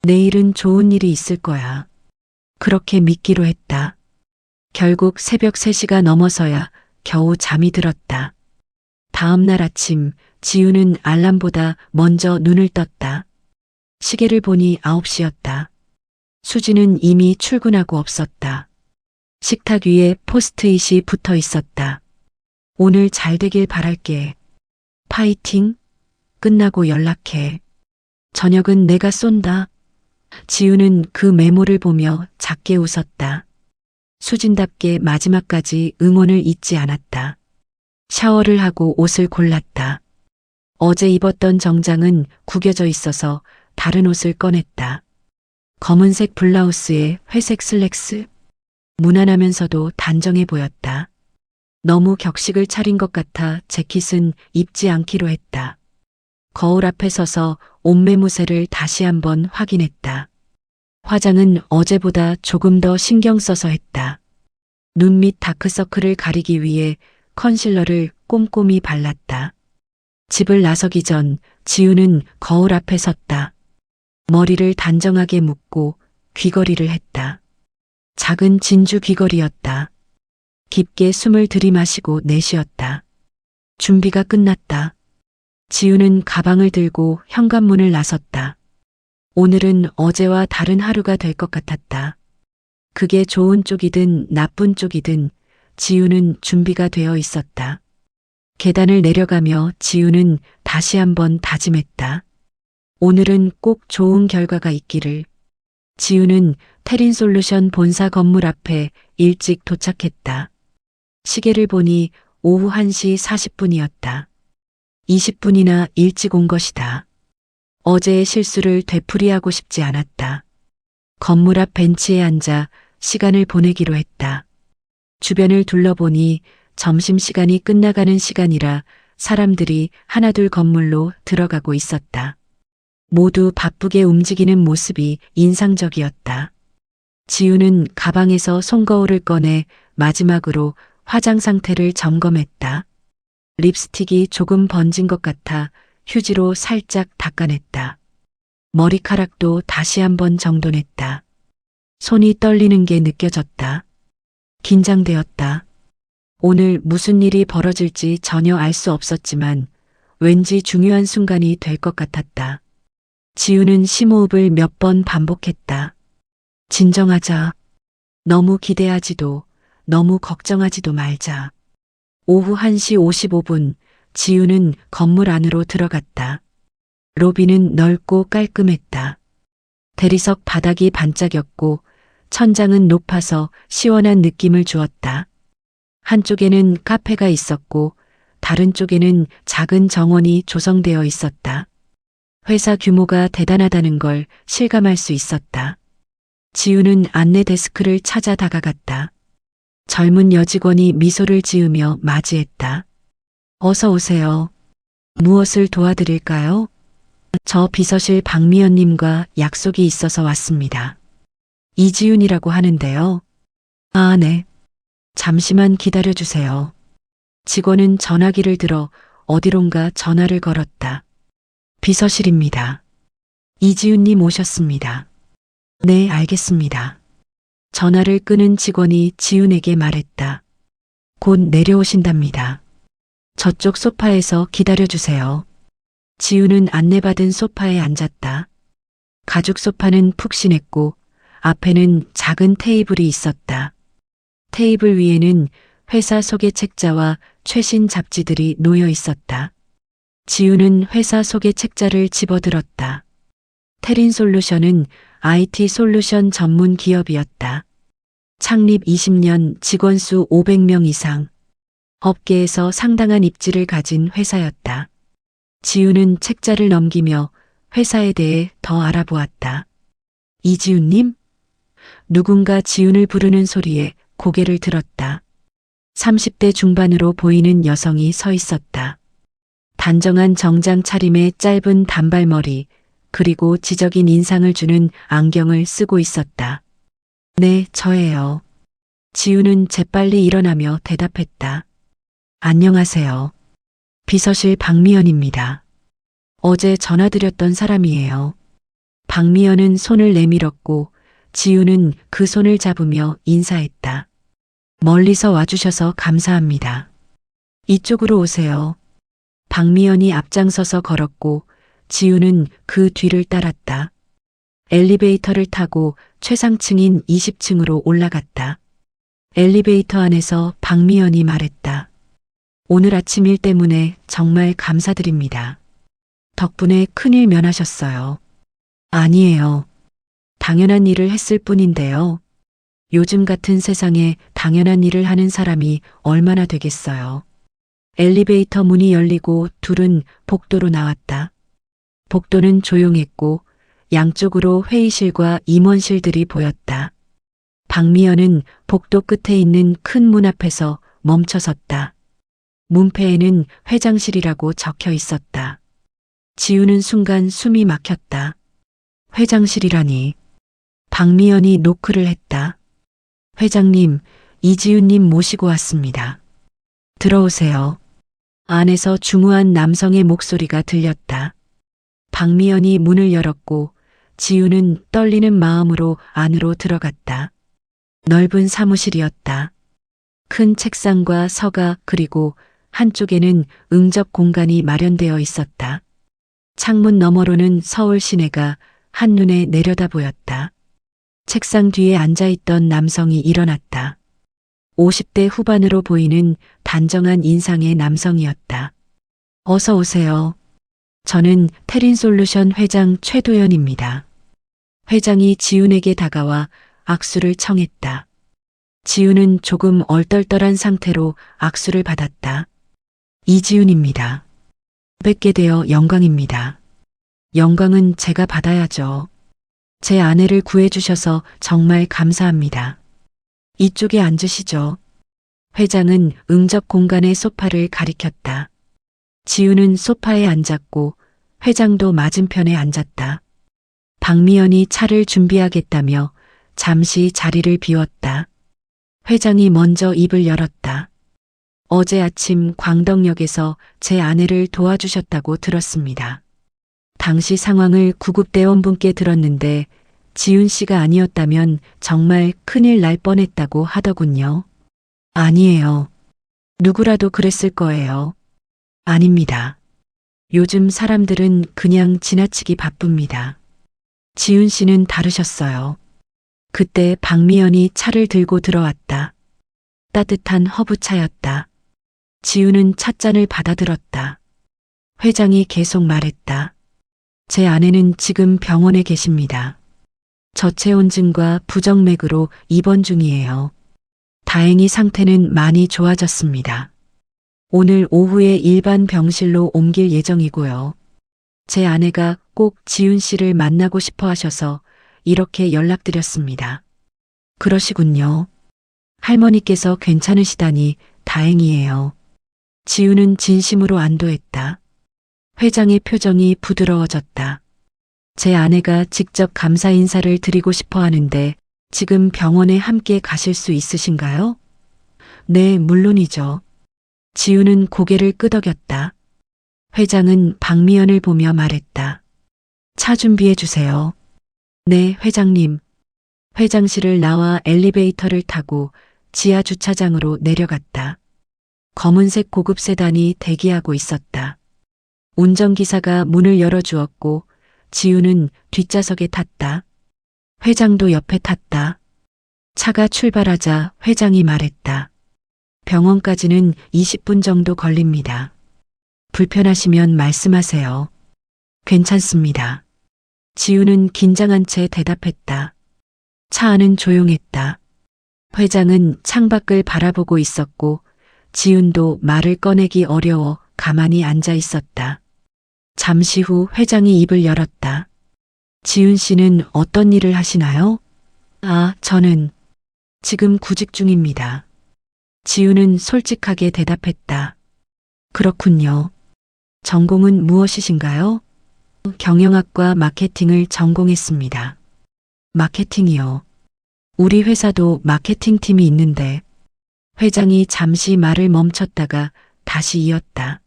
내일은 좋은 일이 있을 거야. 그렇게 믿기로 했다. 결국 새벽 3시가 넘어서야 겨우 잠이 들었다. 다음 날 아침 지우는 알람보다 먼저 눈을 떴다. 시계를 보니 9시였다. 수지는 이미 출근하고 없었다. 식탁 위에 포스트잇이 붙어 있었다. 오늘 잘 되길 바랄게. 파이팅. 끝나고 연락해. 저녁은 내가 쏜다. 지우는 그 메모를 보며 작게 웃었다. 수진답게 마지막까지 응원을 잊지 않았다. 샤워를 하고 옷을 골랐다. 어제 입었던 정장은 구겨져 있어서 다른 옷을 꺼냈다. 검은색 블라우스에 회색 슬랙스. 무난하면서도 단정해 보였다. 너무 격식을 차린 것 같아 재킷은 입지 않기로 했다. 거울 앞에 서서 옷매무새를 다시 한번 확인했다. 화장은 어제보다 조금 더 신경 써서 했다. 눈 밑 다크서클을 가리기 위해 컨실러를 꼼꼼히 발랐다. 집을 나서기 전 지우는 거울 앞에 섰다. 머리를 단정하게 묶고 귀걸이를 했다. 작은 진주 귀걸이였다. 깊게 숨을 들이마시고 내쉬었다. 준비가 끝났다. 지우는 가방을 들고 현관문을 나섰다. 오늘은 어제와 다른 하루가 될 것 같았다. 그게 좋은 쪽이든 나쁜 쪽이든 지우는 준비가 되어 있었다. 계단을 내려가며 지우는 다시 한번 다짐했다. 오늘은 꼭 좋은 결과가 있기를. 지우는 테린솔루션 본사 건물 앞에 일찍 도착했다. 시계를 보니 오후 1시 40분이었다. 20분이나 일찍 온 것이다. 어제의 실수를 되풀이하고 싶지 않았다. 건물 앞 벤치에 앉아 시간을 보내기로 했다. 주변을 둘러보니 점심시간이 끝나가는 시간이라 사람들이 하나둘 건물로 들어가고 있었다. 모두 바쁘게 움직이는 모습이 인상적이었다. 지우는 가방에서 손거울을 꺼내 마지막으로 화장 상태를 점검했다. 립스틱이 조금 번진 것 같아 휴지로 살짝 닦아냈다. 머리카락도 다시 한번 정돈했다. 손이 떨리는 게 느껴졌다. 긴장되었다. 오늘 무슨 일이 벌어질지 전혀 알 수 없었지만 왠지 중요한 순간이 될 것 같았다. 지우는 심호흡을 몇 번 반복했다. 진정하자. 너무 기대하지도 너무 걱정하지도 말자. 오후 1시 55분 지우는 건물 안으로 들어갔다. 로비는 넓고 깔끔했다. 대리석 바닥이 반짝였고 천장은 높아서 시원한 느낌을 주었다. 한쪽에는 카페가 있었고 다른 쪽에는 작은 정원이 조성되어 있었다. 회사 규모가 대단하다는 걸 실감할 수 있었다. 지우는 안내 데스크를 찾아 다가갔다. 젊은 여직원이 미소를 지으며 맞이했다. 어서 오세요. 무엇을 도와드릴까요? 저 비서실 박미연님과 약속이 있어서 왔습니다. 이지윤이라고 하는데요. 아, 네. 잠시만 기다려주세요. 직원은 전화기를 들어 어디론가 전화를 걸었다. 비서실입니다. 이지윤님 오셨습니다. 네, 알겠습니다. 전화를 끄는 직원이 지윤에게 말했다. 곧 내려오신답니다. 저쪽 소파에서 기다려주세요. 지윤은 안내받은 소파에 앉았다. 가죽 소파는 푹신했고 앞에는 작은 테이블이 있었다. 테이블 위에는 회사 소개 책자와 최신 잡지들이 놓여 있었다. 지우는 회사 소개 책자를 집어들었다. 테린솔루션은 IT 솔루션 전문 기업이었다. 창립 20년, 직원 수 500명 이상. 업계에서 상당한 입지를 가진 회사였다. 지우는 책자를 넘기며 회사에 대해 더 알아보았다. 이지훈님? 누군가 지훈을 부르는 소리에 고개를 들었다. 30대 중반으로 보이는 여성이 서 있었다. 단정한 정장 차림에 짧은 단발머리, 그리고 지적인 인상을 주는 안경을 쓰고 있었다. 네, 저예요. 지우는 재빨리 일어나며 대답했다. 안녕하세요. 비서실 박미연입니다. 어제 전화드렸던 사람이에요. 박미연은 손을 내밀었고 지우는 그 손을 잡으며 인사했다. 멀리서 와주셔서 감사합니다. 이쪽으로 오세요. 박미연이 앞장서서 걸었고 지우는 그 뒤를 따랐다. 엘리베이터를 타고 최상층인 20층으로 올라갔다. 엘리베이터 안에서 박미연이 말했다. 오늘 아침 일 때문에 정말 감사드립니다. 덕분에 큰일 면하셨어요. 아니에요. 당연한 일을 했을 뿐인데요. 요즘 같은 세상에 당연한 일을 하는 사람이 얼마나 되겠어요. 엘리베이터 문이 열리고 둘은 복도로 나왔다. 복도는 조용했고 양쪽으로 회의실과 임원실들이 보였다. 박미연은 복도 끝에 있는 큰 문 앞에서 멈춰섰다. 문패에는 회장실이라고 적혀 있었다. 지우는 순간 숨이 막혔다. 회장실이라니. 박미연이 노크를 했다. 회장님, 이지윤님 모시고 왔습니다. 들어오세요. 안에서 중후한 남성의 목소리가 들렸다. 박미연이 문을 열었고 지윤은 떨리는 마음으로 안으로 들어갔다. 넓은 사무실이었다. 큰 책상과 서가 그리고 한쪽에는 응접 공간이 마련되어 있었다. 창문 너머로는 서울 시내가 한눈에 내려다 보였다. 책상 뒤에 앉아있던 남성이 일어났다. 50대 후반으로 보이는 단정한 인상의 남성이었다. 어서 오세요. 저는 테린솔루션 회장 최도연입니다. 회장이 지윤에게 다가와 악수를 청했다. 지윤은 조금 얼떨떨한 상태로 악수를 받았다. 이지윤입니다. 뵙게 되어 영광입니다. 영광은 제가 받아야죠. 제 아내를 구해주셔서 정말 감사합니다. 이쪽에 앉으시죠. 회장은 응접 공간의 소파를 가리켰다. 지윤은 소파에 앉았고 회장도 맞은편에 앉았다. 박미연이 차를 준비하겠다며 잠시 자리를 비웠다. 회장이 먼저 입을 열었다. 어제 아침 광덕역에서 제 아내를 도와주셨다고 들었습니다. 당시 상황을 구급대원분께 들었는데 지윤 씨가 아니었다면 정말 큰일 날 뻔했다고 하더군요. 아니에요. 누구라도 그랬을 거예요. 아닙니다. 요즘 사람들은 그냥 지나치기 바쁩니다. 지윤 씨는 다르셨어요. 그때 박미연이 차를 들고 들어왔다. 따뜻한 허브차였다. 지윤은 찻잔을 받아들었다. 회장이 계속 말했다. 제 아내는 지금 병원에 계십니다. 저체온증과 부정맥으로 입원 중이에요. 다행히 상태는 많이 좋아졌습니다. 오늘 오후에 일반 병실로 옮길 예정이고요. 제 아내가 꼭 지윤 씨를 만나고 싶어 하셔서 이렇게 연락드렸습니다. 그러시군요. 할머니께서 괜찮으시다니 다행이에요. 지윤은 진심으로 안도했다. 회장의 표정이 부드러워졌다. 제 아내가 직접 감사 인사를 드리고 싶어 하는데 지금 병원에 함께 가실 수 있으신가요? 네, 물론이죠. 지윤은 고개를 끄덕였다. 회장은 박미연을 보며 말했다. 차 준비해 주세요. 네, 회장님. 회장실을 나와 엘리베이터를 타고 지하 주차장으로 내려갔다. 검은색 고급 세단이 대기하고 있었다. 운전기사가 문을 열어주었고 지윤은 뒷좌석에 탔다. 회장도 옆에 탔다. 차가 출발하자 회장이 말했다. 병원까지는 20분 정도 걸립니다. 불편하시면 말씀하세요. 괜찮습니다. 지윤은 긴장한 채 대답했다. 차 안은 조용했다. 회장은 창밖을 바라보고 있었고 지윤도 말을 꺼내기 어려워 가만히 앉아 있었다. 잠시 후 회장이 입을 열었다. 지윤 씨는 어떤 일을 하시나요? 아, 저는 지금 구직 중입니다. 지윤은 솔직하게 대답했다. 그렇군요. 전공은 무엇이신가요? 경영학과 마케팅을 전공했습니다. 마케팅이요. 우리 회사도 마케팅팀이 있는데 회장이 잠시 말을 멈췄다가 다시 이었다.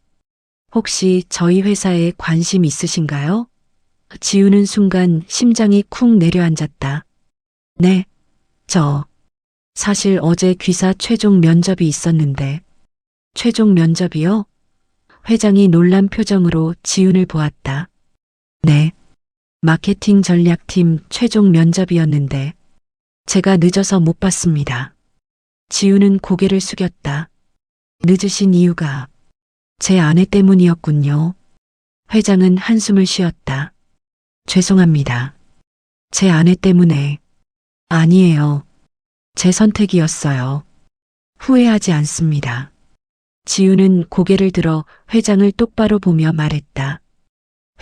혹시 저희 회사에 관심 있으신가요? 지우는 순간 심장이 쿵 내려앉았다. 네, 사실 어제 귀사 최종 면접이 있었는데. 최종 면접이요? 회장이 놀란 표정으로 지윤을 보았다. 네, 마케팅 전략팀 최종 면접이었는데 제가 늦어서 못 봤습니다. 지윤은 고개를 숙였다. 늦으신 이유가 제 아내 때문이었군요. 회장은 한숨을 쉬었다. 죄송합니다. 제 아내 때문에. 아니에요. 제 선택이었어요. 후회하지 않습니다. 지윤은 고개를 들어 회장을 똑바로 보며 말했다.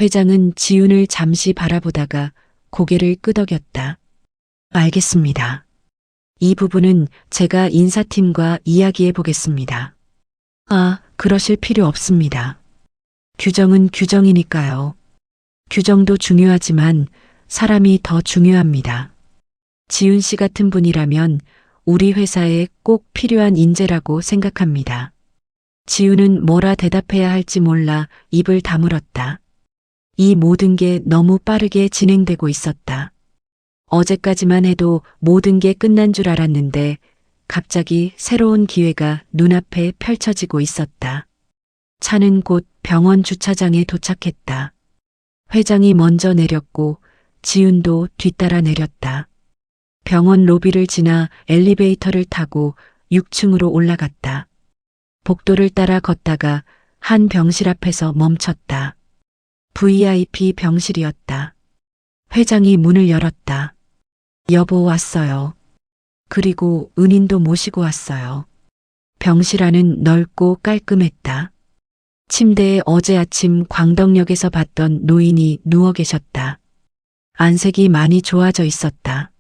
회장은 지윤을 잠시 바라보다가 고개를 끄덕였다. 알겠습니다. 이 부분은 제가 인사팀과 이야기해 보겠습니다. 아, 그러실 필요 없습니다. 규정은 규정이니까요. 규정도 중요하지만 사람이 더 중요합니다. 지훈 씨 같은 분이라면 우리 회사에 꼭 필요한 인재라고 생각합니다. 지훈은 뭐라 대답해야 할지 몰라 입을 다물었다. 이 모든 게 너무 빠르게 진행되고 있었다. 어제까지만 해도 모든 게 끝난 줄 알았는데 갑자기 새로운 기회가 눈앞에 펼쳐지고 있었다. 차는 곧 병원 주차장에 도착했다. 회장이 먼저 내렸고 지훈도 뒤따라 내렸다. 병원 로비를 지나 엘리베이터를 타고 6층으로 올라갔다. 복도를 따라 걷다가 한 병실 앞에서 멈췄다. VIP 병실이었다. 회장이 문을 열었다. 여보 왔어요. 그리고 은인도 모시고 왔어요. 병실 안은 넓고 깔끔했다. 침대에 어제 아침 광덕역에서 봤던 노인이 누워 계셨다. 안색이 많이 좋아져 있었다.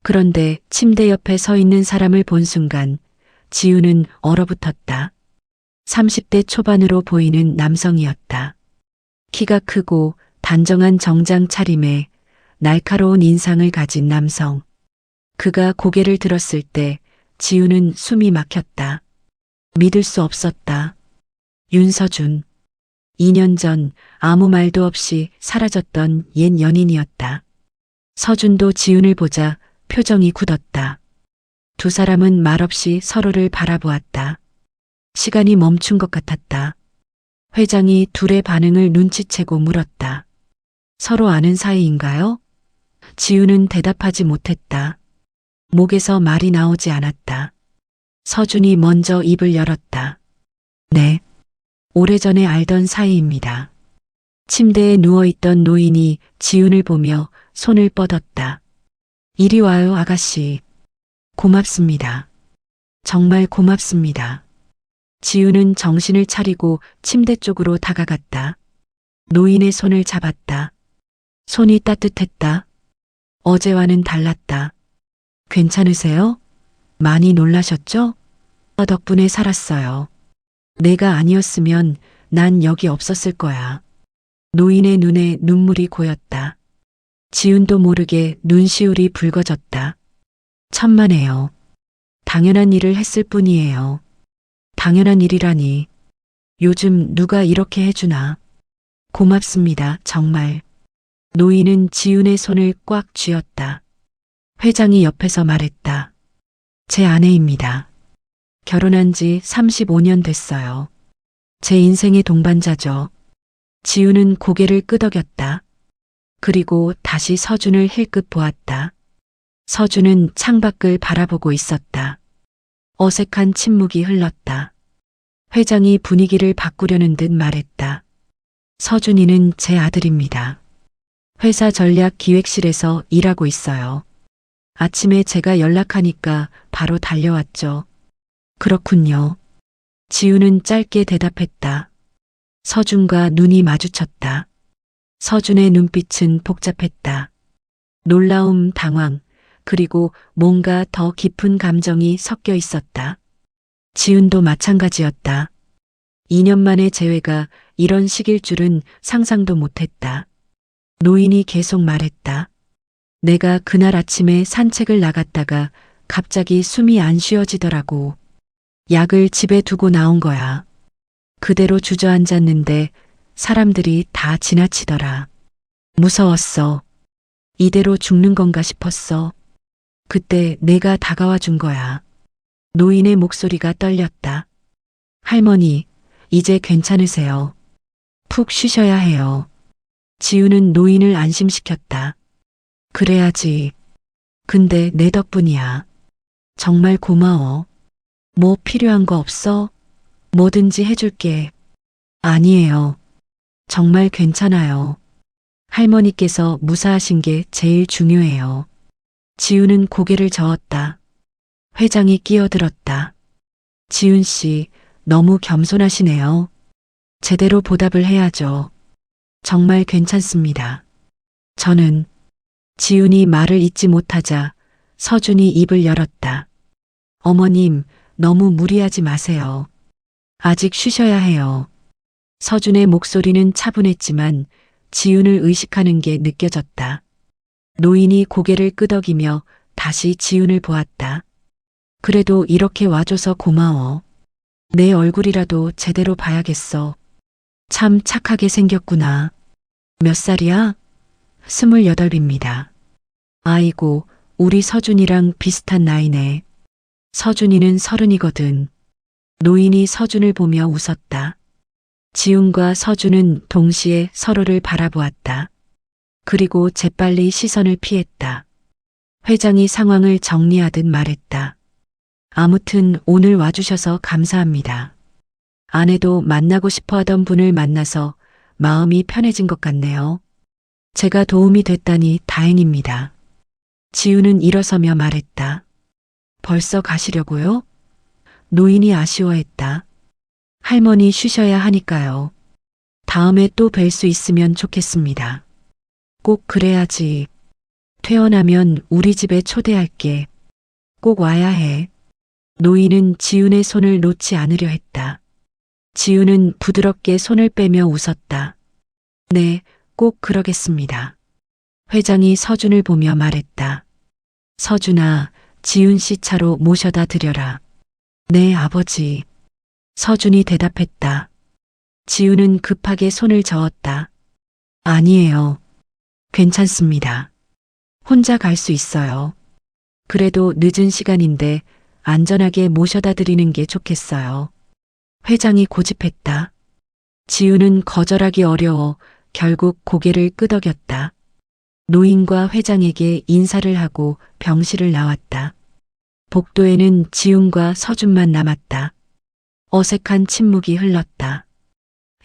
그런데 침대 옆에 서 있는 사람을 본 순간 지훈은 얼어붙었다. 30대 초반으로 보이는 남성이었다. 키가 크고 단정한 정장 차림에 날카로운 인상을 가진 남성. 그가 고개를 들었을 때 지훈은 숨이 막혔다. 믿을 수 없었다. 윤서준. 2년 전 아무 말도 없이 사라졌던 옛 연인이었다. 서준도 지훈을 보자 표정이 굳었다. 두 사람은 말없이 서로를 바라보았다. 시간이 멈춘 것 같았다. 회장이 둘의 반응을 눈치채고 물었다. 서로 아는 사이인가요? 지훈은 대답하지 못했다. 목에서 말이 나오지 않았다. 서준이 먼저 입을 열었다. 네. 오래전에 알던 사이입니다. 침대에 누워있던 노인이 지훈을 보며 손을 뻗었다. 이리 와요, 아가씨. 고맙습니다. 정말 고맙습니다. 지훈은 정신을 차리고 침대 쪽으로 다가갔다. 노인의 손을 잡았다. 손이 따뜻했다. 어제와는 달랐다. 괜찮으세요? 많이 놀라셨죠? 덕분에 살았어요. 내가 아니었으면 난 여기 없었을 거야. 노인의 눈에 눈물이 고였다. 지훈도 모르게 눈시울이 붉어졌다. 천만에요. 당연한 일을 했을 뿐이에요. 당연한 일이라니. 요즘 누가 이렇게 해주나. 고맙습니다, 정말. 노인은 지훈의 손을 꽉 쥐었다. 회장이 옆에서 말했다. 제 아내입니다. 결혼한 지 35년 됐어요. 제 인생의 동반자죠. 지훈은 고개를 끄덕였다. 그리고 다시 서준을 힐끗 보았다. 서준은 창밖을 바라보고 있었다. 어색한 침묵이 흘렀다. 회장이 분위기를 바꾸려는 듯 말했다. 서준이는 제 아들입니다. 회사 전략 기획실에서 일하고 있어요. 아침에 제가 연락하니까 바로 달려왔죠. 그렇군요. 지훈은 짧게 대답했다. 서준과 눈이 마주쳤다. 서준의 눈빛은 복잡했다. 놀라움, 당황, 그리고 뭔가 더 깊은 감정이 섞여 있었다. 지훈도 마찬가지였다. 2년 만의 재회가 이런 식일 줄은 상상도 못했다. 노인이 계속 말했다. 내가 그날 아침에 산책을 나갔다가 갑자기 숨이 안 쉬어지더라고. 약을 집에 두고 나온 거야. 그대로 주저앉았는데 사람들이 다 지나치더라. 무서웠어. 이대로 죽는 건가 싶었어. 그때 내가 다가와 준 거야. 노인의 목소리가 떨렸다. 할머니, 이제 괜찮으세요. 푹 쉬셔야 해요. 지훈은 노인을 안심시켰다. 그래야지. 근데 내 덕분이야. 정말 고마워. 뭐 필요한 거 없어? 뭐든지 해줄게. 아니에요. 정말 괜찮아요. 할머니께서 무사하신 게 제일 중요해요. 지훈은 고개를 저었다. 회장이 끼어들었다. 지훈 씨, 너무 겸손하시네요. 제대로 보답을 해야죠. 정말 괜찮습니다. 저는 지훈이 말을 잇지 못하자 서준이 입을 열었다. 어머님, 너무 무리하지 마세요. 아직 쉬셔야 해요. 서준의 목소리는 차분했지만 지훈을 의식하는 게 느껴졌다. 노인이 고개를 끄덕이며 다시 지훈을 보았다. 그래도 이렇게 와줘서 고마워. 내 얼굴이라도 제대로 봐야겠어. 참 착하게 생겼구나. 몇 살이야? 28입니다. 아이고, 우리 서준이랑 비슷한 나이네. 서준이는 30이거든. 노인이 서준을 보며 웃었다. 지훈과 서준은 동시에 서로를 바라보았다. 그리고 재빨리 시선을 피했다. 회장이 상황을 정리하듯 말했다. 아무튼 오늘 와주셔서 감사합니다. 아내도 만나고 싶어 하던 분을 만나서 마음이 편해진 것 같네요. 제가 도움이 됐다니 다행입니다. 지훈은 일어서며 말했다. 벌써 가시려고요? 노인이 아쉬워했다. 할머니 쉬셔야 하니까요. 다음에 또 뵐 수 있으면 좋겠습니다. 꼭 그래야지. 퇴원하면 우리 집에 초대할게. 꼭 와야 해. 노인은 지훈의 손을 놓지 않으려 했다. 지훈은 부드럽게 손을 빼며 웃었다. 네, 꼭 그러겠습니다. 회장이 서준을 보며 말했다. 서준아, 지훈 씨 차로 모셔다 드려라. 네, 아버지. 서준이 대답했다. 지훈은 급하게 손을 저었다. 아니에요. 괜찮습니다. 혼자 갈 수 있어요. 그래도 늦은 시간인데 안전하게 모셔다 드리는 게 좋겠어요. 회장이 고집했다. 지훈은 거절하기 어려워 결국 고개를 끄덕였다. 노인과 회장에게 인사를 하고 병실을 나왔다. 복도에는 지훈과 서준만 남았다. 어색한 침묵이 흘렀다.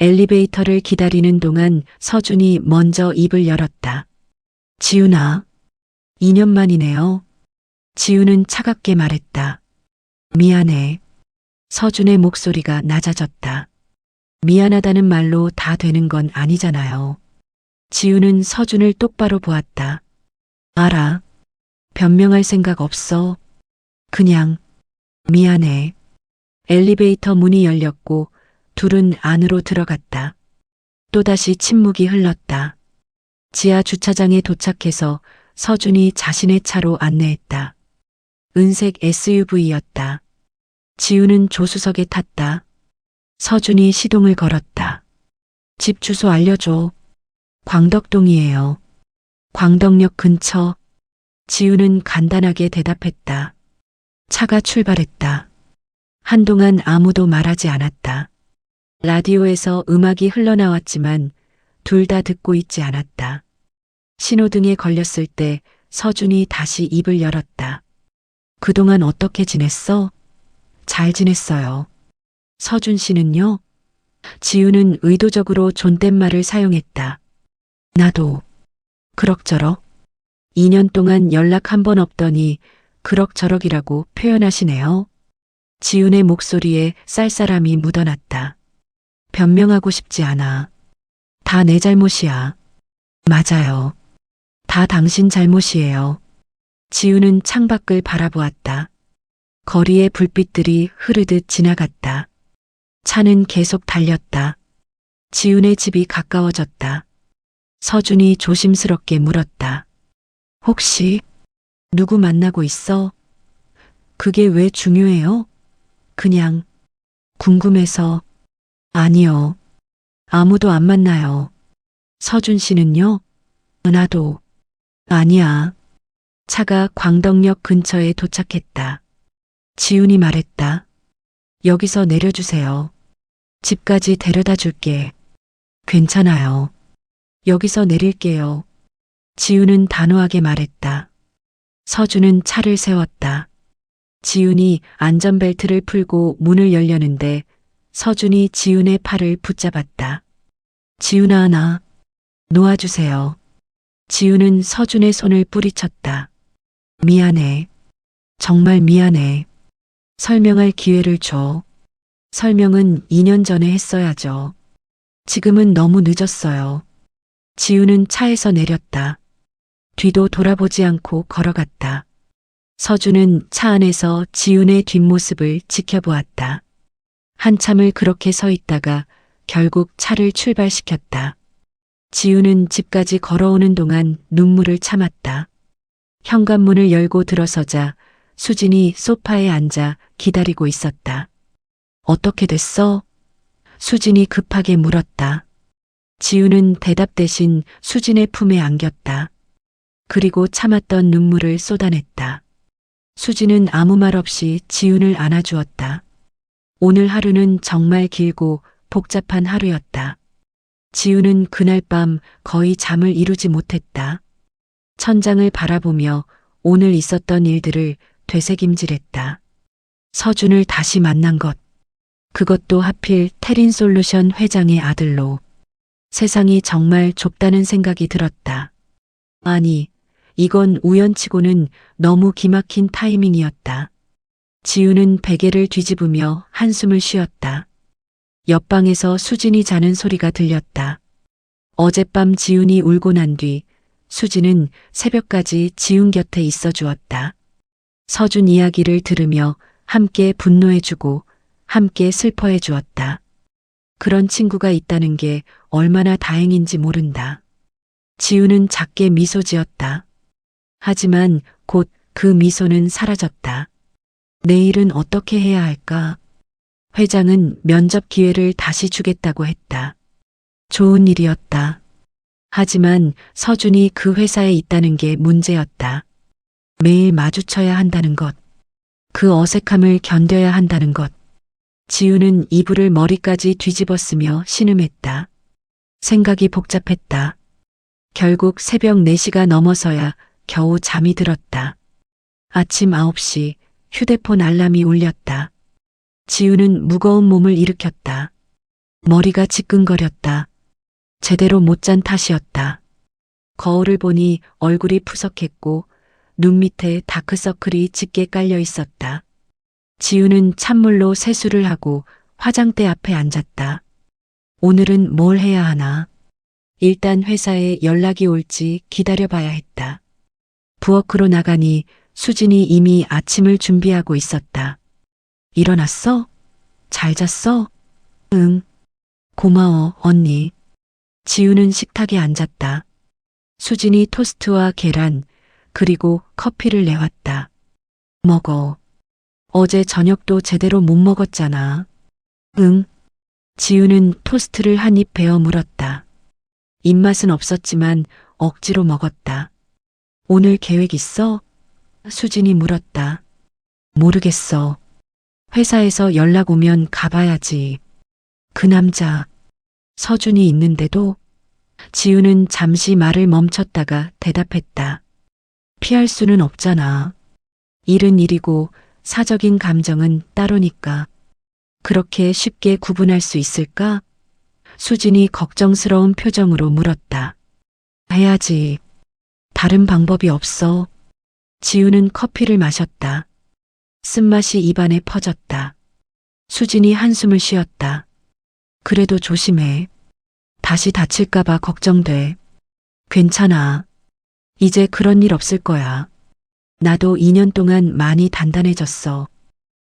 엘리베이터를 기다리는 동안 서준이 먼저 입을 열었다. 지훈아, 2년 만이네요. 지훈은 차갑게 말했다. 미안해. 서준의 목소리가 낮아졌다. 미안하다는 말로 다 되는 건 아니잖아요. 지훈은 서준을 똑바로 보았다. 알아. 변명할 생각 없어. 그냥 미안해. 엘리베이터 문이 열렸고 둘은 안으로 들어갔다. 또다시 침묵이 흘렀다. 지하 주차장에 도착해서 서준이 자신의 차로 안내했다. 은색 SUV였다. 지훈은 조수석에 탔다. 서준이 시동을 걸었다. 집 주소 알려줘. 광덕동이에요. 광덕역 근처. 지훈은 간단하게 대답했다. 차가 출발했다. 한동안 아무도 말하지 않았다. 라디오에서 음악이 흘러나왔지만 둘 다 듣고 있지 않았다. 신호등에 걸렸을 때 서준이 다시 입을 열었다. 그동안 어떻게 지냈어? 잘 지냈어요. 서준 씨는요? 지훈은 의도적으로 존댓말을 사용했다. 나도. 그럭저럭. 2년 동안 연락 한 번 없더니 그럭저럭이라고 표현하시네요. 지훈의 목소리에 쌀쌀함이 묻어났다. 변명하고 싶지 않아. 다 내 잘못이야. 맞아요. 다 당신 잘못이에요. 지훈은 창밖을 바라보았다. 거리의 불빛들이 흐르듯 지나갔다. 차는 계속 달렸다. 지훈의 집이 가까워졌다. 서준이 조심스럽게 물었다. 혹시 누구 만나고 있어? 그게 왜 중요해요? 그냥 궁금해서. 아니요. 아무도 안 만나요. 서준 씨는요? 나도. 아니야. 차가 광덕역 근처에 도착했다. 지훈이 말했다. 여기서 내려주세요. 집까지 데려다 줄게. 괜찮아요. 여기서 내릴게요. 지훈은 단호하게 말했다. 서준은 차를 세웠다. 지훈이 안전벨트를 풀고 문을 열려는데 서준이 지훈의 팔을 붙잡았다. 지훈아, 나 놓아주세요. 지훈은 서준의 손을 뿌리쳤다. 미안해. 정말 미안해. 설명할 기회를 줘. 설명은 2년 전에 했어야죠. 지금은 너무 늦었어요. 지훈은 차에서 내렸다. 뒤도 돌아보지 않고 걸어갔다. 서준은 차 안에서 지훈의 뒷모습을 지켜보았다. 한참을 그렇게 서 있다가 결국 차를 출발시켰다. 지훈은 집까지 걸어오는 동안 눈물을 참았다. 현관문을 열고 들어서자 수진이 소파에 앉아 기다리고 있었다. 어떻게 됐어? 수진이 급하게 물었다. 지우는 대답 대신 수진의 품에 안겼다. 그리고 참았던 눈물을 쏟아냈다. 수진은 아무 말 없이 지훈을 안아주었다. 오늘 하루는 정말 길고 복잡한 하루였다. 지훈은 그날 밤 거의 잠을 이루지 못했다. 천장을 바라보며 오늘 있었던 일들을 되새김질했다. 서준을 다시 만난 것. 그것도 하필 테린솔루션 회장의 아들로. 세상이 정말 좁다는 생각이 들었다. 아니, 이건 우연치고는 너무 기막힌 타이밍이었다. 지우는 베개를 뒤집으며 한숨을 쉬었다. 옆방에서 수진이 자는 소리가 들렸다. 어젯밤 지훈이 울고 난 뒤 수진은 새벽까지 지훈 곁에 있어 주었다. 서준 이야기를 들으며 함께 분노해주고 함께 슬퍼해 주었다. 그런 친구가 있다는 게 얼마나 다행인지 모른다. 지훈은 작게 미소 지었다. 하지만 곧 그 미소는 사라졌다. 내일은 어떻게 해야 할까? 회장은 면접 기회를 다시 주겠다고 했다. 좋은 일이었다. 하지만 서준이 그 회사에 있다는 게 문제였다. 매일 마주쳐야 한다는 것. 그 어색함을 견뎌야 한다는 것. 지우는 이불을 머리까지 뒤집었으며 신음했다. 생각이 복잡했다. 결국 새벽 4시가 넘어서야 겨우 잠이 들었다. 아침 9시 휴대폰 알람이 울렸다. 지우는 무거운 몸을 일으켰다. 머리가 지끈거렸다. 제대로 못 잔 탓이었다. 거울을 보니 얼굴이 푸석했고 눈 밑에 다크서클이 짙게 깔려 있었다. 지우는 찬물로 세수를 하고 화장대 앞에 앉았다. 오늘은 뭘 해야 하나? 일단 회사에 연락이 올지 기다려봐야 했다. 부엌으로 나가니 수진이 이미 아침을 준비하고 있었다. 일어났어? 잘 잤어? 응. 고마워, 언니. 지우는 식탁에 앉았다. 수진이 토스트와 계란, 그리고 커피를 내왔다. 먹어. 어제 저녁도 제대로 못 먹었잖아. 응. 지우는 토스트를 한 입 베어 물었다. 입맛은 없었지만 억지로 먹었다. 오늘 계획 있어? 수진이 물었다. 모르겠어. 회사에서 연락 오면 가봐야지. 그 남자, 서준이 있는데도? 지우는 잠시 말을 멈췄다가 대답했다. 피할 수는 없잖아. 일은 일이고 사적인 감정은 따로니까. 그렇게 쉽게 구분할 수 있을까? 수진이 걱정스러운 표정으로 물었다. 해야지. 다른 방법이 없어. 지우는 커피를 마셨다. 쓴맛이 입안에 퍼졌다. 수진이 한숨을 쉬었다. 그래도 조심해. 다시 다칠까봐 걱정돼. 괜찮아. 이제 그런 일 없을 거야. 나도 2년 동안 많이 단단해졌어.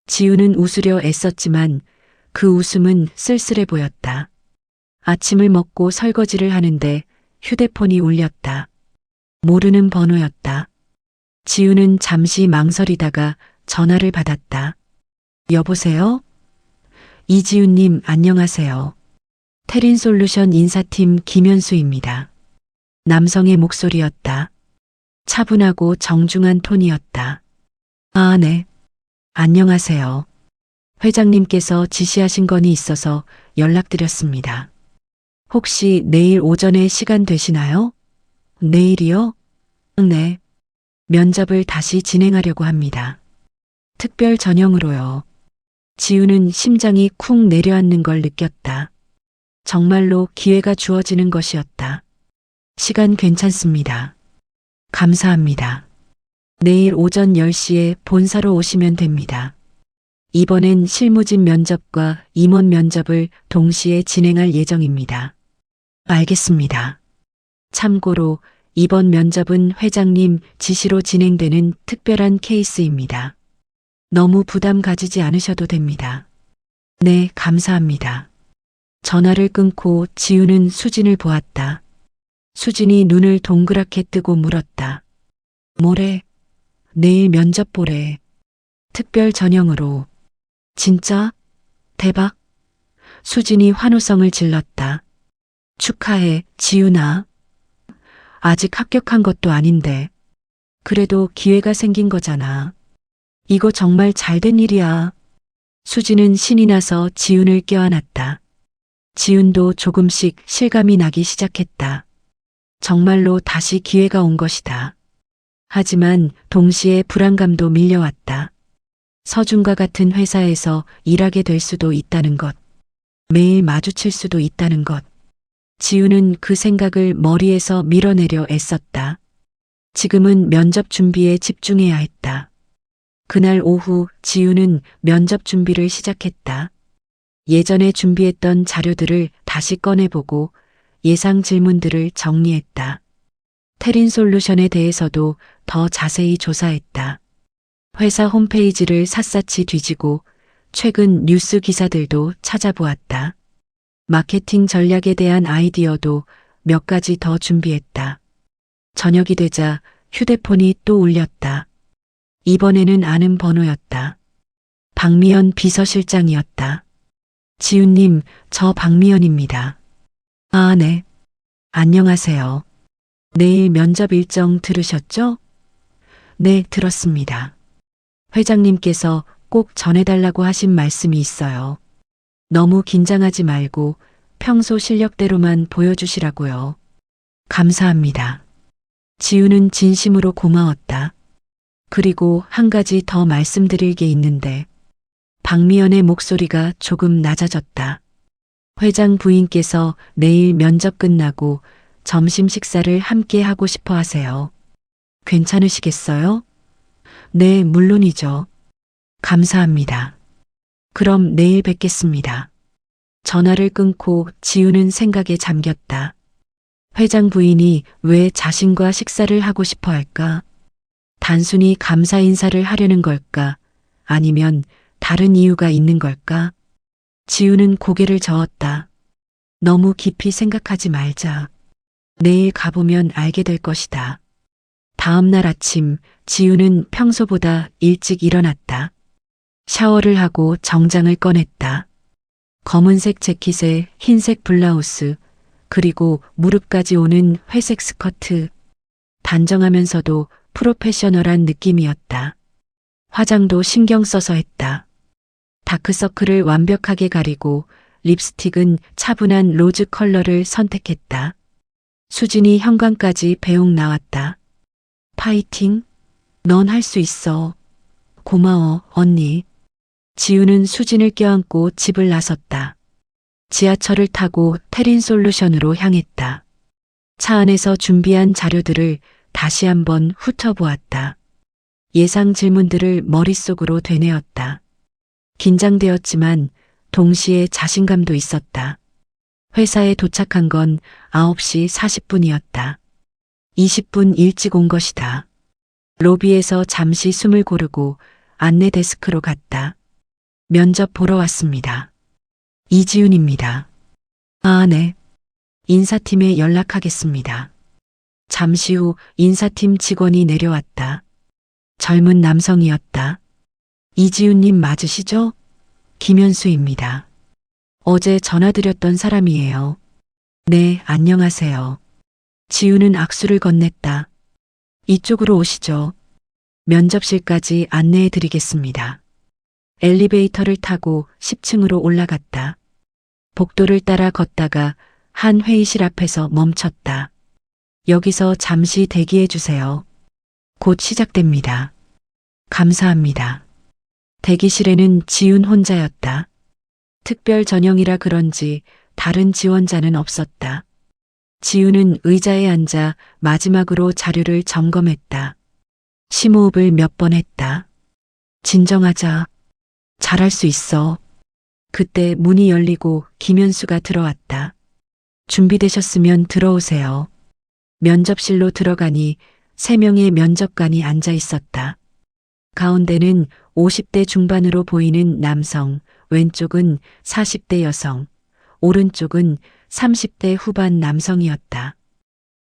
지우는 웃으려 애썼지만 그 웃음은 쓸쓸해 보였다. 아침을 먹고 설거지를 하는데 휴대폰이 울렸다. 모르는 번호였다. 지우는 잠시 망설이다가 전화를 받았다. 여보세요? 이지훈님 안녕하세요. 테린솔루션 인사팀 김현수입니다. 남성의 목소리였다. 차분하고 정중한 톤이었다. 아, 네. 안녕하세요. 회장님께서 지시하신 건이 있어서 연락드렸습니다. 혹시 내일 오전에 시간 되시나요? 내일이요? 네. 면접을 다시 진행하려고 합니다. 특별 전형으로요. 지우는 심장이 쿵 내려앉는 걸 느꼈다. 정말로 기회가 주어지는 것이었다. 시간 괜찮습니다. 감사합니다. 내일 오전 10시에 본사로 오시면 됩니다. 이번엔 실무진 면접과 임원 면접을 동시에 진행할 예정입니다. 알겠습니다. 참고로 이번 면접은 회장님 지시로 진행되는 특별한 케이스입니다. 너무 부담 가지지 않으셔도 됩니다. 네, 감사합니다. 전화를 끊고 지우는 수진을 보았다. 수진이 눈을 동그랗게 뜨고 물었다. 모레, 내일 면접 보래. 특별 전형으로. 진짜? 대박. 수진이 환호성을 질렀다. 축하해, 지윤아. 아직 합격한 것도 아닌데. 그래도 기회가 생긴 거잖아. 이거 정말 잘된 일이야. 수진은 신이 나서 지윤을 껴안았다. 지윤도 조금씩 실감이 나기 시작했다. 정말로 다시 기회가 온 것이다. 하지만 동시에 불안감도 밀려왔다. 서준과 같은 회사에서 일하게 될 수도 있다는 것. 매일 마주칠 수도 있다는 것. 지윤은 그 생각을 머리에서 밀어내려 애썼다. 지금은 면접 준비에 집중해야 했다. 그날 오후 지윤은 면접 준비를 시작했다. 예전에 준비했던 자료들을 다시 꺼내보고 예상 질문들을 정리했다. 테린 솔루션에 대해서도 더 자세히 조사했다. 회사 홈페이지를 샅샅이 뒤지고 최근 뉴스 기사들도 찾아보았다. 마케팅 전략에 대한 아이디어도 몇 가지 더 준비했다. 저녁이 되자 휴대폰이 또 울렸다. 이번에는 아는 번호였다. 박미연 비서실장이었다. 지윤님, 저 박미연입니다. 아, 네. 안녕하세요. 내일 면접 일정 들으셨죠? 네, 들었습니다. 회장님께서 꼭 전해달라고 하신 말씀이 있어요. 너무 긴장하지 말고 평소 실력대로만 보여주시라고요. 감사합니다. 지우는 진심으로 고마웠다. 그리고 한 가지 더 말씀드릴 게 있는데 박미연의 목소리가 조금 낮아졌다. 회장 부인께서 내일 면접 끝나고 점심 식사를 함께 하고 싶어 하세요. 괜찮으시겠어요? 네, 물론이죠. 감사합니다. 그럼 내일 뵙겠습니다. 전화를 끊고 지우는 생각에 잠겼다. 회장 부인이 왜 자신과 식사를 하고 싶어 할까? 단순히 감사 인사를 하려는 걸까? 아니면 다른 이유가 있는 걸까? 지우는 고개를 저었다. 너무 깊이 생각하지 말자. 내일 가보면 알게 될 것이다. 다음 날 아침 지우는 평소보다 일찍 일어났다. 샤워를 하고 정장을 꺼냈다. 검은색 재킷에 흰색 블라우스, 그리고 무릎까지 오는 회색 스커트. 단정하면서도 프로페셔널한 느낌이었다. 화장도 신경 써서 했다. 다크서클을 완벽하게 가리고 립스틱은 차분한 로즈 컬러를 선택했다. 수진이 현관까지 배웅 나왔다. 파이팅. 넌 할 수 있어. 고마워, 언니. 지우는 수진을 껴안고 집을 나섰다. 지하철을 타고 테린 솔루션으로 향했다. 차 안에서 준비한 자료들을 다시 한번 훑어보았다. 예상 질문들을 머릿속으로 되뇌었다. 긴장되었지만 동시에 자신감도 있었다. 회사에 도착한 건 9시 40분이었다. 20분 일찍 온 것이다. 로비에서 잠시 숨을 고르고 안내 데스크로 갔다. 면접 보러 왔습니다. 이지윤입니다. 아, 네. 인사팀에 연락하겠습니다. 잠시 후 인사팀 직원이 내려왔다. 젊은 남성이었다. 이지윤님 맞으시죠? 김현수입니다. 어제 전화드렸던 사람이에요. 네, 안녕하세요. 지우는 악수를 건넸다. 이쪽으로 오시죠. 면접실까지 안내해 드리겠습니다. 엘리베이터를 타고 10층으로 올라갔다. 복도를 따라 걷다가 한 회의실 앞에서 멈췄다. 여기서 잠시 대기해 주세요. 곧 시작됩니다. 감사합니다. 대기실에는 지윤 혼자였다. 특별 전형이라 그런지 다른 지원자는 없었다. 지윤은 의자에 앉아 마지막으로 자료를 점검했다. 심호흡을 몇 번 했다. 진정하자. 잘할 수 있어. 그때 문이 열리고 김현수가 들어왔다. 준비되셨으면 들어오세요. 면접실로 들어가니 3명의 면접관이 앉아 있었다. 가운데는 50대 중반으로 보이는 남성, 왼쪽은 40대 여성, 오른쪽은 30대 후반 남성이었다.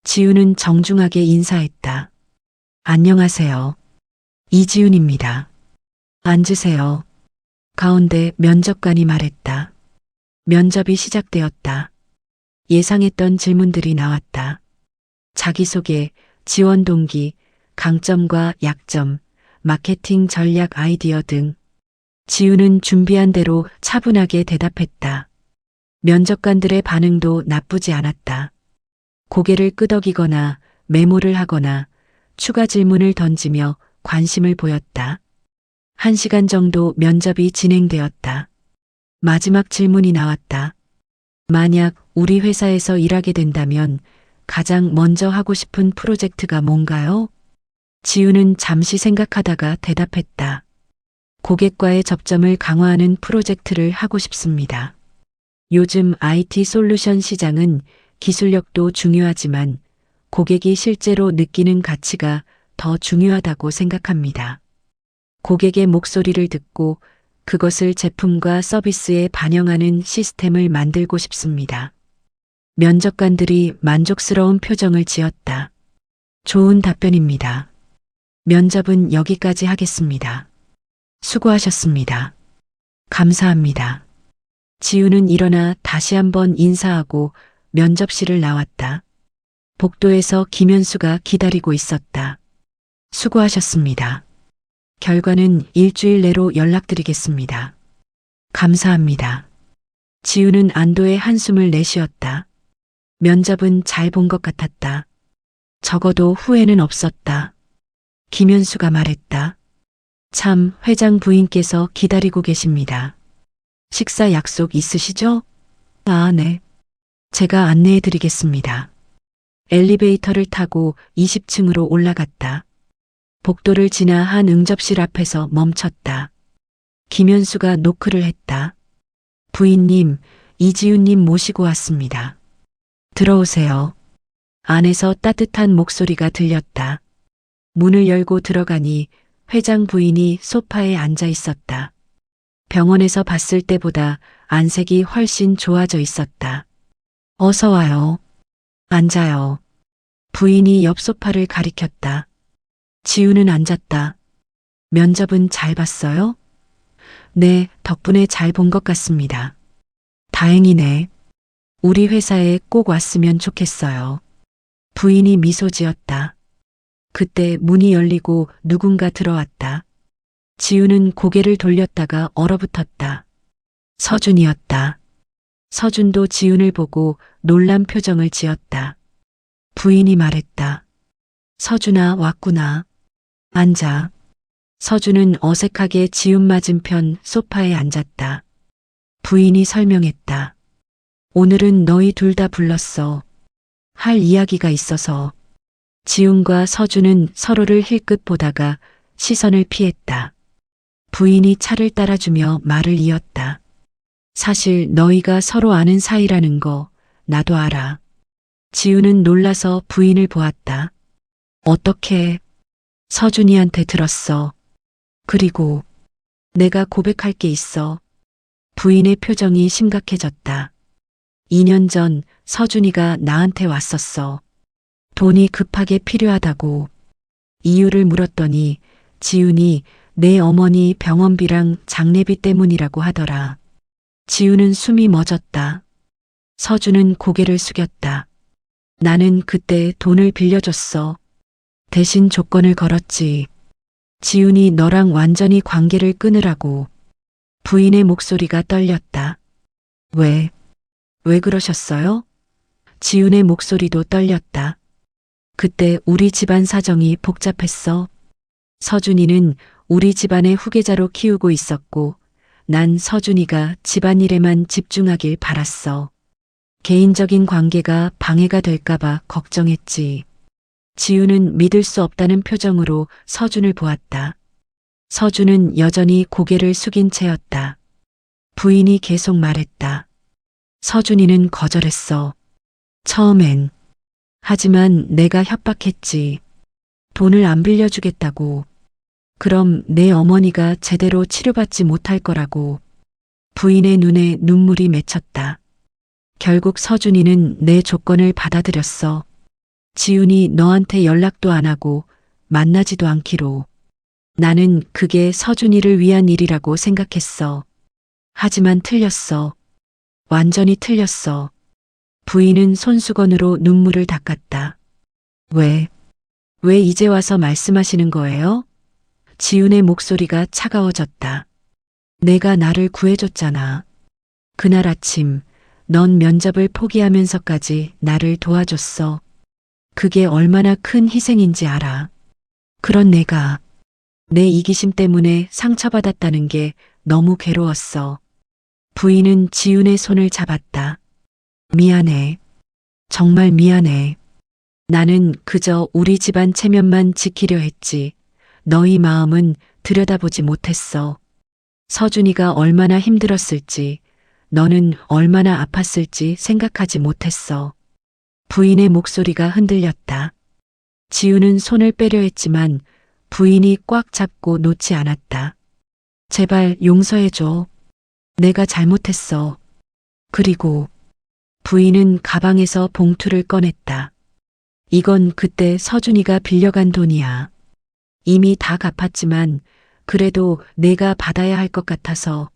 지우는 정중하게 인사했다. 안녕하세요. 이지윤입니다. 앉으세요. 가운데 면접관이 말했다. 면접이 시작되었다. 예상했던 질문들이 나왔다. 자기소개, 지원 동기, 강점과 약점, 마케팅 전략 아이디어 등. 지우는 준비한 대로 차분하게 대답했다. 면접관들의 반응도 나쁘지 않았다. 고개를 끄덕이거나 메모를 하거나 추가 질문을 던지며 관심을 보였다. 1시간 정도 면접이 진행되었다. 마지막 질문이 나왔다. 만약 우리 회사에서 일하게 된다면 가장 먼저 하고 싶은 프로젝트가 뭔가요? 지우는 잠시 생각하다가 대답했다. 고객과의 접점을 강화하는 프로젝트를 하고 싶습니다. 요즘 IT 솔루션 시장은 기술력도 중요하지만 고객이 실제로 느끼는 가치가 더 중요하다고 생각합니다. 고객의 목소리를 듣고 그것을 제품과 서비스에 반영하는 시스템을 만들고 싶습니다. 면접관들이 만족스러운 표정을 지었다. 좋은 답변입니다. 면접은 여기까지 하겠습니다. 수고하셨습니다. 감사합니다. 지우는 일어나 다시 한번 인사하고 면접실을 나왔다. 복도에서 김현수가 기다리고 있었다. 수고하셨습니다. 결과는 일주일 내로 연락드리겠습니다. 감사합니다. 지우는 안도의 한숨을 내쉬었다. 면접은 잘 본 것 같았다. 적어도 후회는 없었다. 김현수가 말했다. 참, 회장 부인께서 기다리고 계십니다. 식사 약속 있으시죠? 아, 네. 제가 안내해 드리겠습니다. 엘리베이터를 타고 20층으로 올라갔다. 복도를 지나 한 응접실 앞에서 멈췄다. 김현수가 노크를 했다. 부인님, 이지윤님 모시고 왔습니다. 들어오세요. 안에서 따뜻한 목소리가 들렸다. 문을 열고 들어가니 회장 부인이 소파에 앉아 있었다. 병원에서 봤을 때보다 안색이 훨씬 좋아져 있었다. 어서 와요. 앉아요. 부인이 옆 소파를 가리켰다. 지우는 앉았다. 면접은 잘 봤어요? 네, 덕분에 잘 본 것 같습니다. 다행이네. 우리 회사에 꼭 왔으면 좋겠어요. 부인이 미소 지었다. 그때 문이 열리고 누군가 들어왔다. 지우는 고개를 돌렸다가 얼어붙었다. 서준이었다. 서준도 지훈을 보고 놀란 표정을 지었다. 부인이 말했다. 서준아, 왔구나. 앉아. 서준은 어색하게 지훈 맞은편 소파에 앉았다. 부인이 설명했다. 오늘은 너희 둘 다 불렀어. 할 이야기가 있어서. 지훈과 서준은 서로를 힐끗 보다가 시선을 피했다. 부인이 차를 따라주며 말을 이었다. 사실 너희가 서로 아는 사이라는 거 나도 알아. 지훈은 놀라서 부인을 보았다. 어떻게? 서준이한테 들었어. 그리고 내가 고백할 게 있어. 부인의 표정이 심각해졌다. 2년 전 서준이가 나한테 왔었어. 돈이 급하게 필요하다고. 이유를 물었더니 지훈이 내 어머니 병원비랑 장례비 때문이라고 하더라. 지훈은 숨이 멎었다. 서준은 고개를 숙였다. 나는 그때 돈을 빌려줬어. 대신 조건을 걸었지. 지훈이 너랑 완전히 관계를 끊으라고. 부인의 목소리가 떨렸다. 왜 그러셨어요? 지훈의 목소리도 떨렸다. 그때 우리 집안 사정이 복잡했어. 서준이는 우리 집안의 후계자로 키우고 있었고 난 서준이가 집안일에만 집중하길 바랐어. 개인적인 관계가 방해가 될까봐 걱정했지. 지우는 믿을 수 없다는 표정으로 서준을 보았다. 서준은 여전히 고개를 숙인 채였다. 부인이 계속 말했다. 서준이는 거절했어. 처음엔. 하지만 내가 협박했지. 돈을 안 빌려주겠다고. 그럼 내 어머니가 제대로 치료받지 못할 거라고. 부인의 눈에 눈물이 맺혔다. 결국 서준이는 내 조건을 받아들였어. 지훈이 너한테 연락도 안 하고 만나지도 않기로. 나는 그게 서준이를 위한 일이라고 생각했어. 하지만 틀렸어. 완전히 틀렸어. 부인은 손수건으로 눈물을 닦았다. 왜 이제 와서 말씀하시는 거예요? 지훈의 목소리가 차가워졌다. 내가 나를 구해줬잖아. 그날 아침, 넌 면접을 포기하면서까지 나를 도와줬어. 그게 얼마나 큰 희생인지 알아. 그런 내가 내 이기심 때문에 상처받았다는 게 너무 괴로웠어. 부인은 지훈의 손을 잡았다. 미안해. 정말 미안해. 나는 그저 우리 집안 체면만 지키려 했지. 너희 마음은 들여다보지 못했어. 서준이가 얼마나 힘들었을지, 너는 얼마나 아팠을지 생각하지 못했어. 부인의 목소리가 흔들렸다. 지우는 손을 빼려 했지만 부인이 꽉 잡고 놓지 않았다. 제발 용서해줘. 내가 잘못했어. 그리고 부인은 가방에서 봉투를 꺼냈다. 이건 그때 서준이가 빌려간 돈이야. 이미 다 갚았지만 그래도 내가 받아야 할 것 같아서.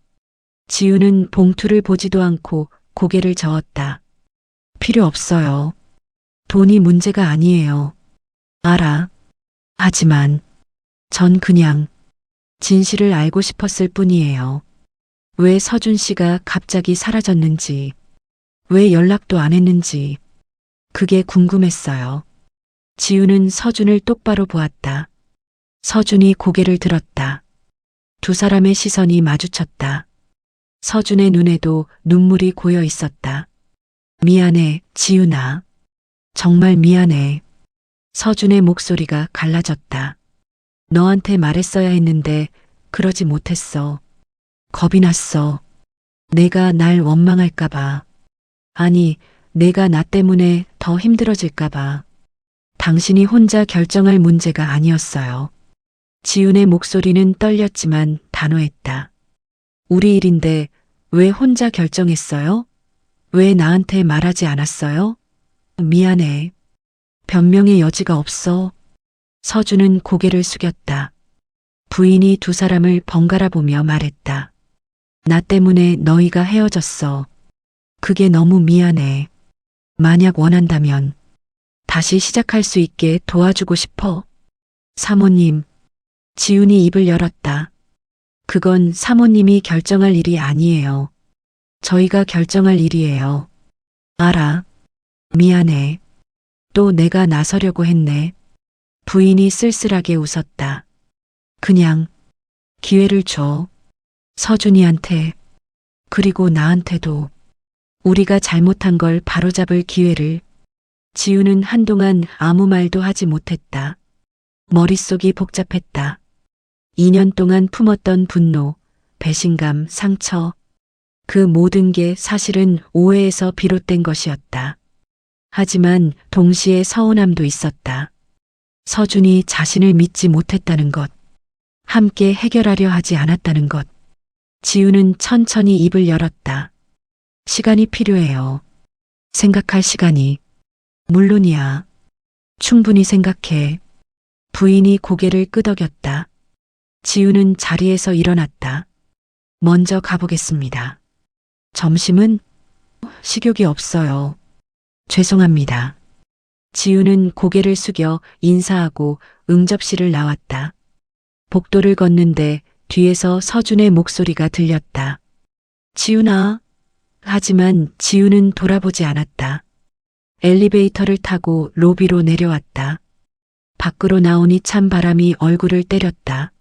지우는 봉투를 보지도 않고 고개를 저었다. 필요 없어요. 돈이 문제가 아니에요. 알아. 하지만 전 그냥 진실을 알고 싶었을 뿐이에요. 왜 서준 씨가 갑자기 사라졌는지, 왜 연락도 안 했는지, 그게 궁금했어요. 지우는 서준을 똑바로 보았다. 서준이 고개를 들었다. 두 사람의 시선이 마주쳤다. 서준의 눈에도 눈물이 고여 있었다. 미안해, 지훈아. 정말 미안해. 서준의 목소리가 갈라졌다. 너한테 말했어야 했는데 그러지 못했어. 겁이 났어. 내가 날 원망할까봐. 아니, 내가 나 때문에 더 힘들어질까봐. 당신이 혼자 결정할 문제가 아니었어요. 지훈의 목소리는 떨렸지만 단호했다. 우리 일인데 왜 혼자 결정했어요? 왜 나한테 말하지 않았어요? 미안해. 변명의 여지가 없어. 서준은 고개를 숙였다. 부인이 두 사람을 번갈아 보며 말했다. 나 때문에 너희가 헤어졌어. 그게 너무 미안해. 만약 원한다면 다시 시작할 수 있게 도와주고 싶어. 사모님. 지훈이 입을 열었다. 그건 사모님이 결정할 일이 아니에요. 저희가 결정할 일이에요. 알아. 미안해. 또 내가 나서려고 했네. 부인이 쓸쓸하게 웃었다. 그냥 기회를 줘. 서준이한테, 그리고 나한테도. 우리가 잘못한 걸 바로잡을 기회를. 지우는 한동안 아무 말도 하지 못했다. 머릿속이 복잡했다. 2년 동안 품었던 분노, 배신감, 상처. 그 모든 게 사실은 오해에서 비롯된 것이었다. 하지만 동시에 서운함도 있었다. 서준이 자신을 믿지 못했다는 것. 함께 해결하려 하지 않았다는 것. 지우는 천천히 입을 열었다. 시간이 필요해요. 생각할 시간이. 물론이야. 충분히 생각해. 부인이 고개를 끄덕였다. 지우는 자리에서 일어났다. 먼저 가보겠습니다. 점심은? 식욕이 없어요. 죄송합니다. 지우는 고개를 숙여 인사하고 응접실을 나왔다. 복도를 걷는데 뒤에서 서준의 목소리가 들렸다. 지훈아. 하지만 지우는 돌아보지 않았다. 엘리베이터를 타고 로비로 내려왔다. 밖으로 나오니 찬 바람이 얼굴을 때렸다.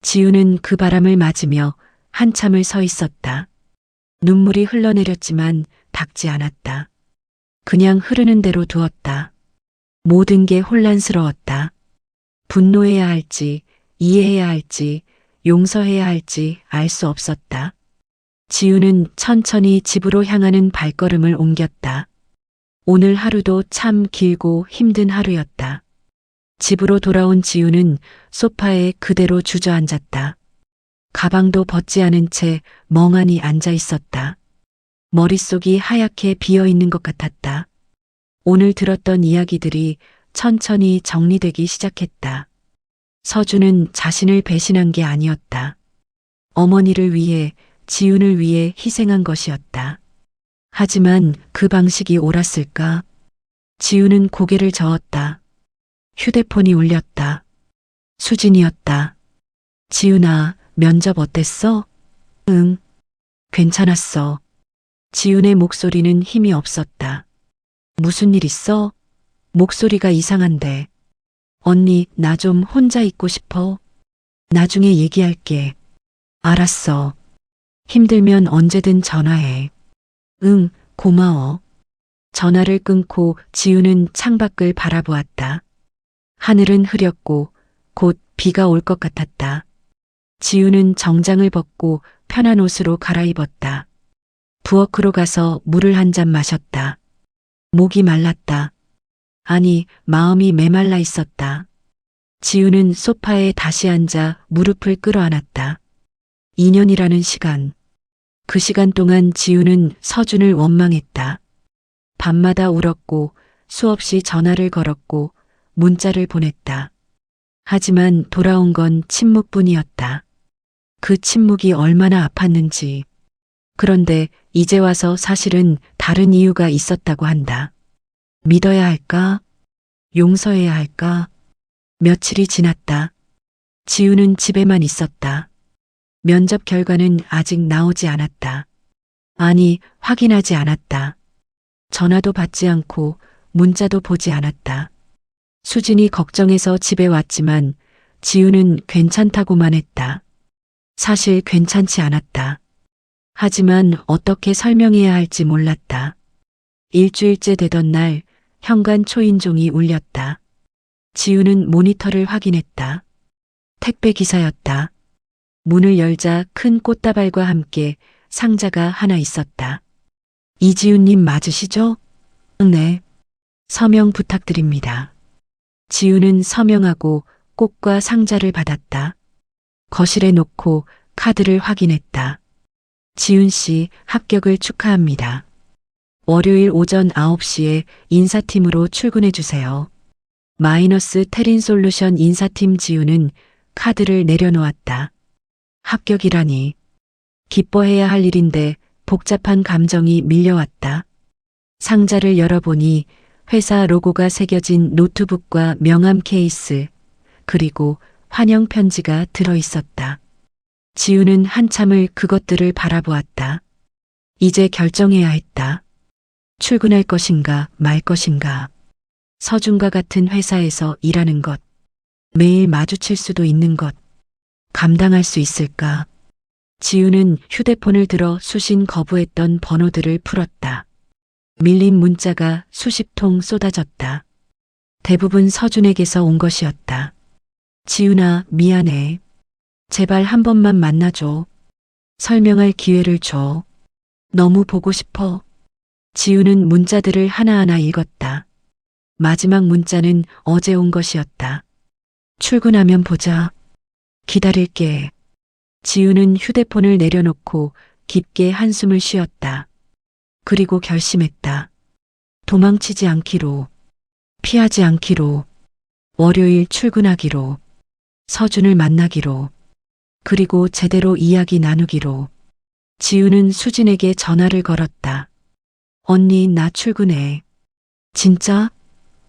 지우는 그 바람을 맞으며 한참을 서 있었다. 눈물이 흘러내렸지만 닦지 않았다. 그냥 흐르는 대로 두었다. 모든 게 혼란스러웠다. 분노해야 할지, 이해해야 할지, 용서해야 할지 알 수 없었다. 지우는 천천히 집으로 향하는 발걸음을 옮겼다. 오늘 하루도 참 길고 힘든 하루였다. 집으로 돌아온 지우는 소파에 그대로 주저앉았다. 가방도 벗지 않은 채 멍하니 앉아 있었다. 머릿속이 하얗게 비어 있는 것 같았다. 오늘 들었던 이야기들이 천천히 정리되기 시작했다. 서준은 자신을 배신한 게 아니었다. 어머니를 위해, 지훈을 위해 희생한 것이었다. 하지만 그 방식이 옳았을까? 지훈은 고개를 저었다. 휴대폰이 울렸다. 수진이었다. 지훈아, 면접 어땠어? 응, 괜찮았어. 지훈의 목소리는 힘이 없었다. 무슨 일 있어? 목소리가 이상한데. 언니, 나 좀 혼자 있고 싶어. 나중에 얘기할게. 알았어. 힘들면 언제든 전화해. 응, 고마워. 전화를 끊고 지훈은 창밖을 바라보았다. 하늘은 흐렸고 곧 비가 올 것 같았다. 지훈은 정장을 벗고 편한 옷으로 갈아입었다. 부엌으로 가서 물을 한 잔 마셨다. 목이 말랐다. 아니, 마음이 메말라 있었다. 지훈은 소파에 다시 앉아 무릎을 끌어안았다. 2년이라는 시간. 그 시간 동안 지훈은 서준을 원망했다. 밤마다 울었고 수없이 전화를 걸었고 문자를 보냈다. 하지만 돌아온 건 침묵뿐이었다. 그 침묵이 얼마나 아팠는지. 그런데 이제 와서 사실은 다른 이유가 있었다고 한다. 믿어야 할까? 용서해야 할까? 며칠이 지났다. 지훈은 집에만 있었다. 면접 결과는 아직 나오지 않았다. 아니, 확인하지 않았다. 전화도 받지 않고 문자도 보지 않았다. 수진이 걱정해서 집에 왔지만 지훈은 괜찮다고만 했다. 사실 괜찮지 않았다. 하지만 어떻게 설명해야 할지 몰랐다. 일주일째 되던 날 현관 초인종이 울렸다. 지훈은 모니터를 확인했다. 택배 기사였다. 문을 열자 큰 꽃다발과 함께 상자가 하나 있었다. 이지훈님 맞으시죠? 네. 서명 부탁드립니다. 지훈은 서명하고 꽃과 상자를 받았다. 거실에 놓고 카드를 확인했다. 지훈 씨 합격을 축하합니다. 월요일 오전 9시에 인사팀으로 출근해 주세요. 마이너스 테린솔루션 인사팀. 지훈은 카드를 내려놓았다. 합격이라니. 기뻐해야 할 일인데 복잡한 감정이 밀려왔다. 상자를 열어보니 회사 로고가 새겨진 노트북과 명함 케이스, 그리고 환영 편지가 들어있었다. 지훈은 한참을 그것들을 바라보았다. 이제 결정해야 했다. 출근할 것인가 말 것인가. 서준과 같은 회사에서 일하는 것, 매일 마주칠 수도 있는 것, 감당할 수 있을까? 지훈은 휴대폰을 들어 수신 거부했던 번호들을 풀었다. 밀린 문자가 수십 통 쏟아졌다. 대부분 서준에게서 온 것이었다. 지훈아, 미안해. 제발 한 번만 만나줘. 설명할 기회를 줘. 너무 보고 싶어. 지훈은 문자들을 하나하나 읽었다. 마지막 문자는 어제 온 것이었다. 출근하면 보자. 기다릴게. 지훈은 휴대폰을 내려놓고 깊게 한숨을 쉬었다. 그리고 결심했다. 도망치지 않기로, 피하지 않기로, 월요일 출근하기로, 서준을 만나기로, 그리고 제대로 이야기 나누기로. 지훈은 수진에게 전화를 걸었다. 언니, 나 출근해. 진짜?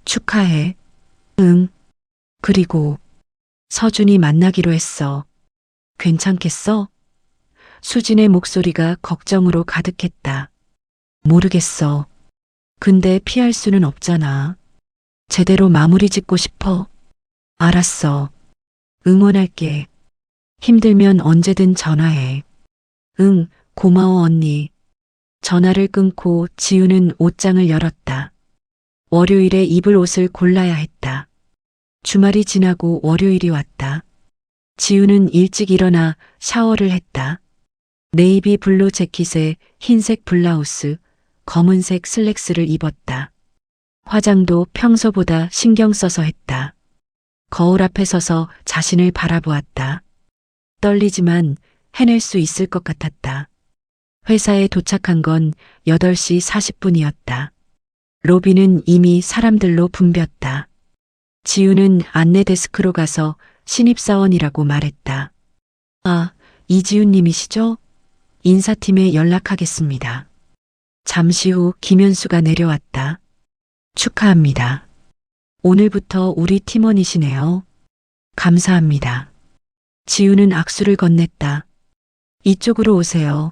축하해. 응. 그리고 서준이 만나기로 했어. 괜찮겠어? 수진의 목소리가 걱정으로 가득했다. 모르겠어. 근데 피할 수는 없잖아. 제대로 마무리 짓고 싶어. 알았어. 응원할게. 힘들면 언제든 전화해. 응, 고마워 언니. 전화를 끊고 지훈은 옷장을 열었다. 월요일에 입을 옷을 골라야 했다. 주말이 지나고 월요일이 왔다. 지훈은 일찍 일어나 샤워를 했다. 네이비 블루 재킷에 흰색 블라우스, 검은색 슬랙스를 입었다. 화장도 평소보다 신경 써서 했다. 거울 앞에 서서 자신을 바라보았다. 떨리지만 해낼 수 있을 것 같았다. 회사에 도착한 건 8시 40분이었다. 로비는 이미 사람들로 붐볐다. 지훈은 안내 데스크로 가서 신입사원이라고 말했다. 아, 이지훈 님이시죠? 인사팀에 연락하겠습니다. 잠시 후 김현수가 내려왔다. 축하합니다. 오늘부터 우리 팀원이시네요. 감사합니다. 지훈은 악수를 건넸다. 이쪽으로 오세요.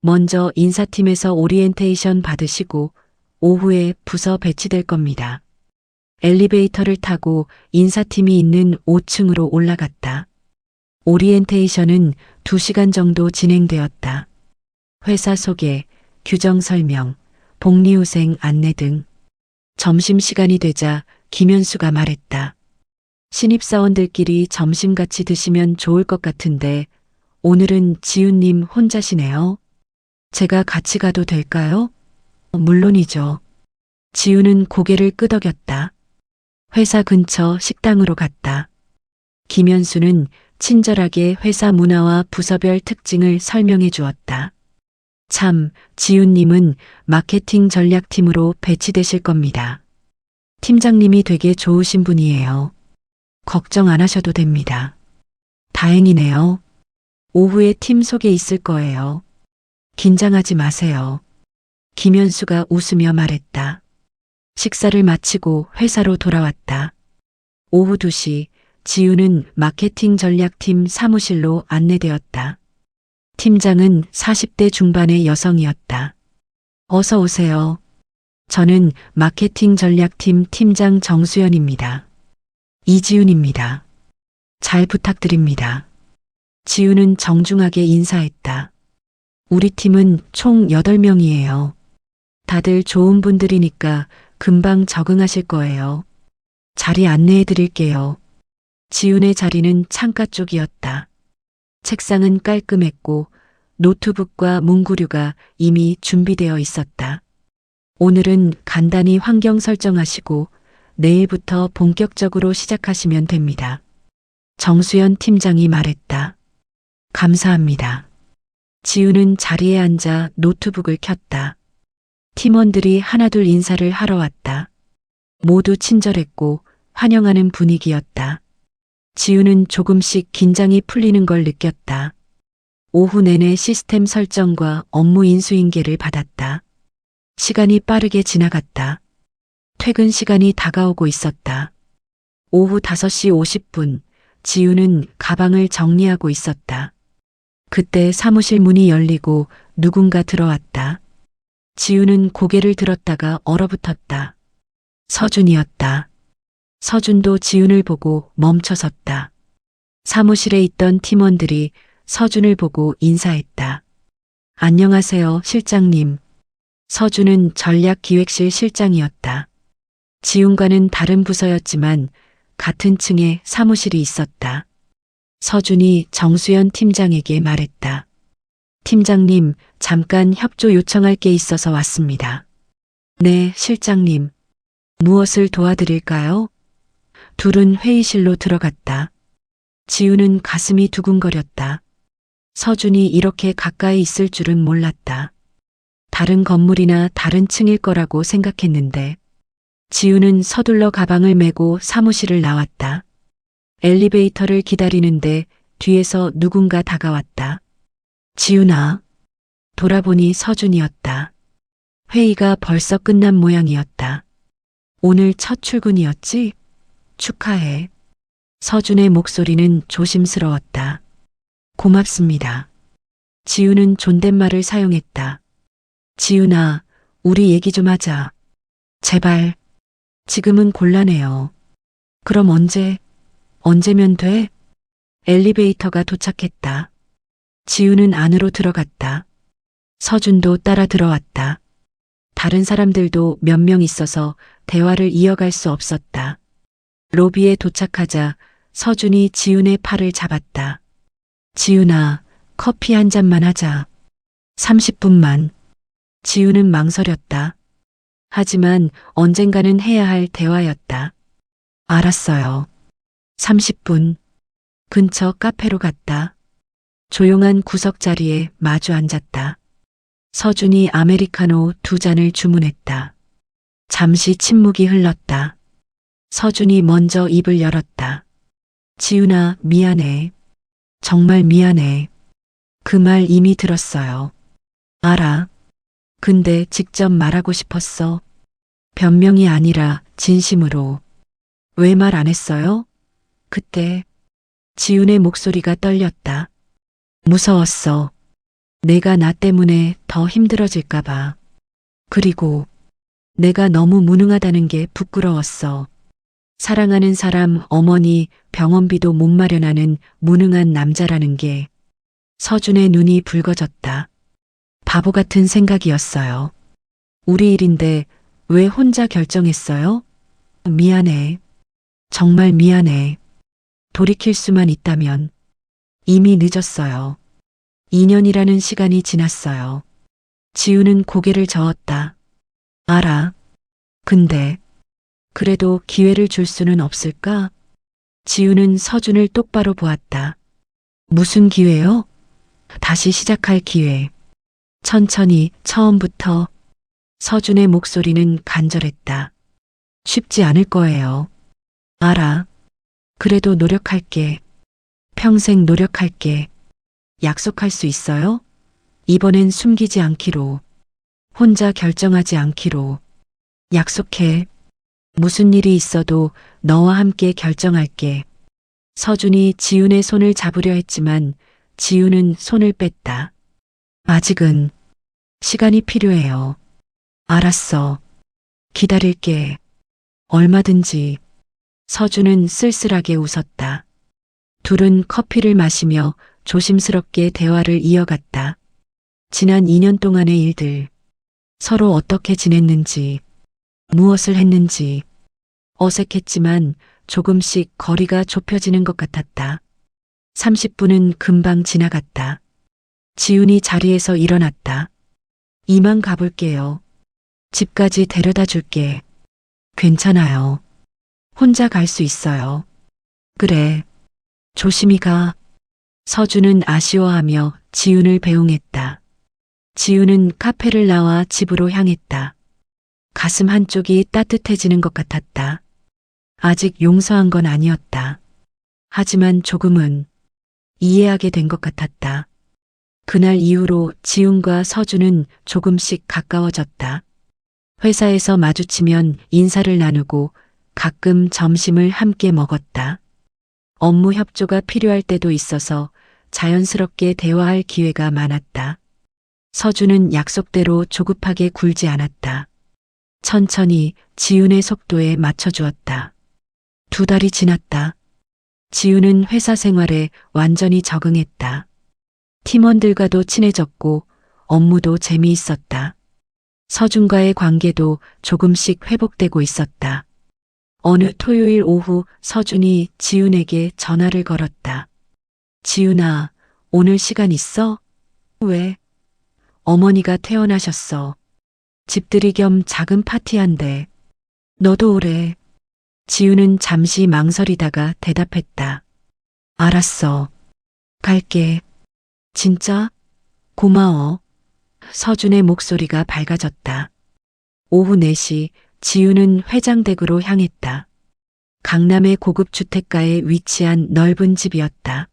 먼저 인사팀에서 오리엔테이션 받으시고 오후에 부서 배치될 겁니다. 엘리베이터를 타고 인사팀이 있는 5층으로 올라갔다. 오리엔테이션은 2시간 정도 진행되었다. 회사 소개, 규정 설명, 복리후생 안내 등. 점심시간이 되자 김현수가 말했다. 신입사원들끼리 점심 같이 드시면 좋을 것 같은데 오늘은 지훈님 혼자시네요. 제가 같이 가도 될까요? 물론이죠. 지훈은 고개를 끄덕였다. 회사 근처 식당으로 갔다. 김현수는 친절하게 회사 문화와 부서별 특징을 설명해 주었다. 참, 지훈님은 마케팅 전략팀으로 배치되실 겁니다. 팀장님이 되게 좋으신 분이에요. 걱정 안 하셔도 됩니다. 다행이네요. 오후에 팀 소개 있을 거예요. 긴장하지 마세요. 김현수가 웃으며 말했다. 식사를 마치고 회사로 돌아왔다. 오후 2시 지훈은 마케팅 전략팀 사무실로 안내되었다. 팀장은 40대 중반의 여성이었다. 어서 오세요. 저는 마케팅 전략팀 팀장 정수연입니다. 이지훈입니다. 잘 부탁드립니다. 지훈은 정중하게 인사했다. 우리 팀은 총 8명이에요. 다들 좋은 분들이니까 금방 적응하실 거예요. 자리 안내해 드릴게요. 지훈의 자리는 창가 쪽이었다. 책상은 깔끔했고 노트북과 문구류가 이미 준비되어 있었다. 오늘은 간단히 환경 설정하시고 내일부터 본격적으로 시작하시면 됩니다. 정수연 팀장이 말했다. 감사합니다. 지훈은 자리에 앉아 노트북을 켰다. 팀원들이 하나둘 인사를 하러 왔다. 모두 친절했고 환영하는 분위기였다. 지훈은 조금씩 긴장이 풀리는 걸 느꼈다. 오후 내내 시스템 설정과 업무 인수인계를 받았다. 시간이 빠르게 지나갔다. 퇴근 시간이 다가오고 있었다. 오후 5시 50분, 지훈은 가방을 정리하고 있었다. 그때 사무실 문이 열리고 누군가 들어왔다. 지훈은 고개를 들었다가 얼어붙었다. 서준이었다. 서준도 지훈을 보고 멈춰섰다. 사무실에 있던 팀원들이 서준을 보고 인사했다. 안녕하세요, 실장님. 서준은 전략기획실 실장이었다. 지훈과는 다른 부서였지만 같은 층에 사무실이 있었다. 서준이 정수연 팀장에게 말했다. 팀장님, 잠깐 협조 요청할 게 있어서 왔습니다. 네, 실장님. 무엇을 도와드릴까요? 둘은 회의실로 들어갔다. 지훈은 가슴이 두근거렸다. 서준이 이렇게 가까이 있을 줄은 몰랐다. 다른 건물이나 다른 층일 거라고 생각했는데 지훈은 서둘러 가방을 메고 사무실을 나왔다. 엘리베이터를 기다리는데 뒤에서 누군가 다가왔다. 지훈아. 돌아보니 서준이었다. 회의가 벌써 끝난 모양이었다. 오늘 첫 출근이었지? 축하해. 서준의 목소리는 조심스러웠다. 고맙습니다. 지훈은 존댓말을 사용했다. 지훈아, 우리 얘기 좀 하자. 제발. 지금은 곤란해요. 그럼 언제면 돼? 엘리베이터가 도착했다. 지훈은 안으로 들어갔다. 서준도 따라 들어왔다. 다른 사람들도 몇 명 있어서 대화를 이어갈 수 없었다. 로비에 도착하자 서준이 지훈의 팔을 잡았다. 지훈아, 커피 한 잔만 하자. 30분만. 지훈은 망설였다. 하지만 언젠가는 해야 할 대화였다. 알았어요. 30분. 근처 카페로 갔다. 조용한 구석 자리에 마주 앉았다. 서준이 아메리카노 2잔을 주문했다. 잠시 침묵이 흘렀다. 서준이 먼저 입을 열었다. 지훈아, 미안해. 정말 미안해. 그 말 이미 들었어요. 알아. 근데 직접 말하고 싶었어. 변명이 아니라 진심으로. 왜 말 안 했어요? 그때 지훈의 목소리가 떨렸다. 무서웠어. 내가 나 때문에 더 힘들어질까봐. 그리고 내가 너무 무능하다는 게 부끄러웠어. 사랑하는 사람, 어머니, 병원비도 못 마련하는 무능한 남자라는 게. 서준의 눈이 붉어졌다. 바보 같은 생각이었어요. 우리 일인데 왜 혼자 결정했어요? 미안해. 정말 미안해. 돌이킬 수만 있다면. 이미 늦었어요. 2년이라는 시간이 지났어요. 지우는 고개를 저었다. 알아. 근데 그래도 기회를 줄 수는 없을까? 지우는 서준을 똑바로 보았다. 무슨 기회요? 다시 시작할 기회. 천천히 처음부터. 서준의 목소리는 간절했다. 쉽지 않을 거예요. 알아. 그래도 노력할게. 평생 노력할게. 약속할 수 있어요? 이번엔 숨기지 않기로. 혼자 결정하지 않기로. 약속해. 무슨 일이 있어도 너와 함께 결정할게. 서준이 지훈의 손을 잡으려 했지만 지훈은 손을 뺐다. 아직은 시간이 필요해요. 알았어. 기다릴게. 얼마든지. 서준은 쓸쓸하게 웃었다. 둘은 커피를 마시며 조심스럽게 대화를 이어갔다. 지난 2년 동안의 일들. 서로 어떻게 지냈는지, 무엇을 했는지. 어색했지만 조금씩 거리가 좁혀지는 것 같았다. 30분은 금방 지나갔다. 지훈이 자리에서 일어났다. 이만 가볼게요. 집까지 데려다 줄게. 괜찮아요. 혼자 갈 수 있어요. 그래. 조심히 가. 서준은 아쉬워하며 지훈을 배웅했다. 지훈은 카페를 나와 집으로 향했다. 가슴 한쪽이 따뜻해지는 것 같았다. 아직 용서한 건 아니었다. 하지만 조금은 이해하게 된 것 같았다. 그날 이후로 지훈과 서준은 조금씩 가까워졌다. 회사에서 마주치면 인사를 나누고 가끔 점심을 함께 먹었다. 업무 협조가 필요할 때도 있어서 자연스럽게 대화할 기회가 많았다. 서준은 약속대로 조급하게 굴지 않았다. 천천히 지훈의 속도에 맞춰주었다. 2달이 지났다. 지훈은 회사 생활에 완전히 적응했다. 팀원들과도 친해졌고 업무도 재미있었다. 서준과의 관계도 조금씩 회복되고 있었다. 어느 토요일 오후 서준이 지훈에게 전화를 걸었다. 지훈아, 오늘 시간 있어? 왜? 어머니가 퇴원하셨어. 집들이 겸 작은 파티한대. 너도 오래. 지훈은 잠시 망설이다가 대답했다. 알았어. 갈게. 진짜? 고마워. 서준의 목소리가 밝아졌다. 오후 4시 지훈은 회장댁으로 향했다. 강남의 고급 주택가에 위치한 넓은 집이었다.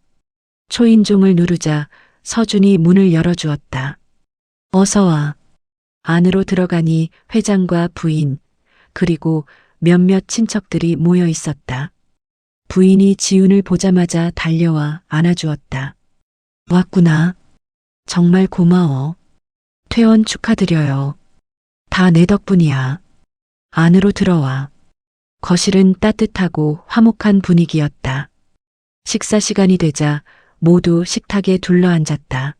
초인종을 누르자 서준이 문을 열어주었다. 어서 와. 안으로 들어가니 회장과 부인, 그리고 몇몇 친척들이 모여 있었다. 부인이 지훈을 보자마자 달려와 안아주었다. 왔구나. 정말 고마워. 퇴원 축하드려요. 다 내 덕분이야. 안으로 들어와. 거실은 따뜻하고 화목한 분위기였다. 식사 시간이 되자 모두 식탁에 둘러앉았다.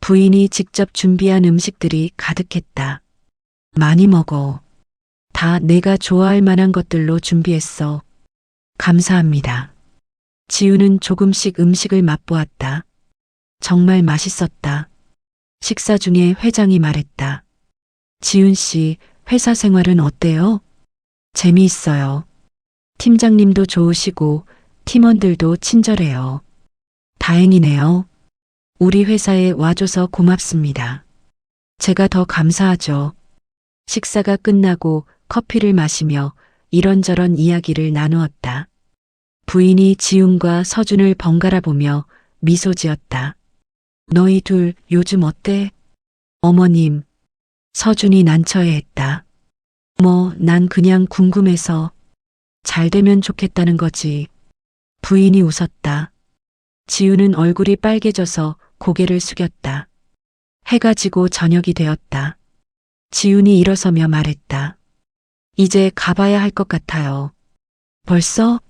부인이 직접 준비한 음식들이 가득했다. 많이 먹어. 다 내가 좋아할 만한 것들로 준비했어. 감사합니다. 지훈은 조금씩 음식을 맛보았다. 정말 맛있었다. 식사 중에 회장이 말했다. 지훈 씨, 회사 생활은 어때요? 재미있어요. 팀장님도 좋으시고 팀원들도 친절해요. 다행이네요. 우리 회사에 와줘서 고맙습니다. 제가 더 감사하죠. 식사가 끝나고 커피를 마시며 이런저런 이야기를 나누었다. 부인이 지훈과 서준을 번갈아 보며 미소 지었다. 너희 둘 요즘 어때? 어머님, 서준이 난처해했다. 난 그냥 궁금해서 잘 되면 좋겠다는 거지. 부인이 웃었다. 지훈은 얼굴이 빨개져서 고개를 숙였다. 해가 지고 저녁이 되었다. 지훈이 일어서며 말했다. 이제 가봐야 할 것 같아요. 벌써?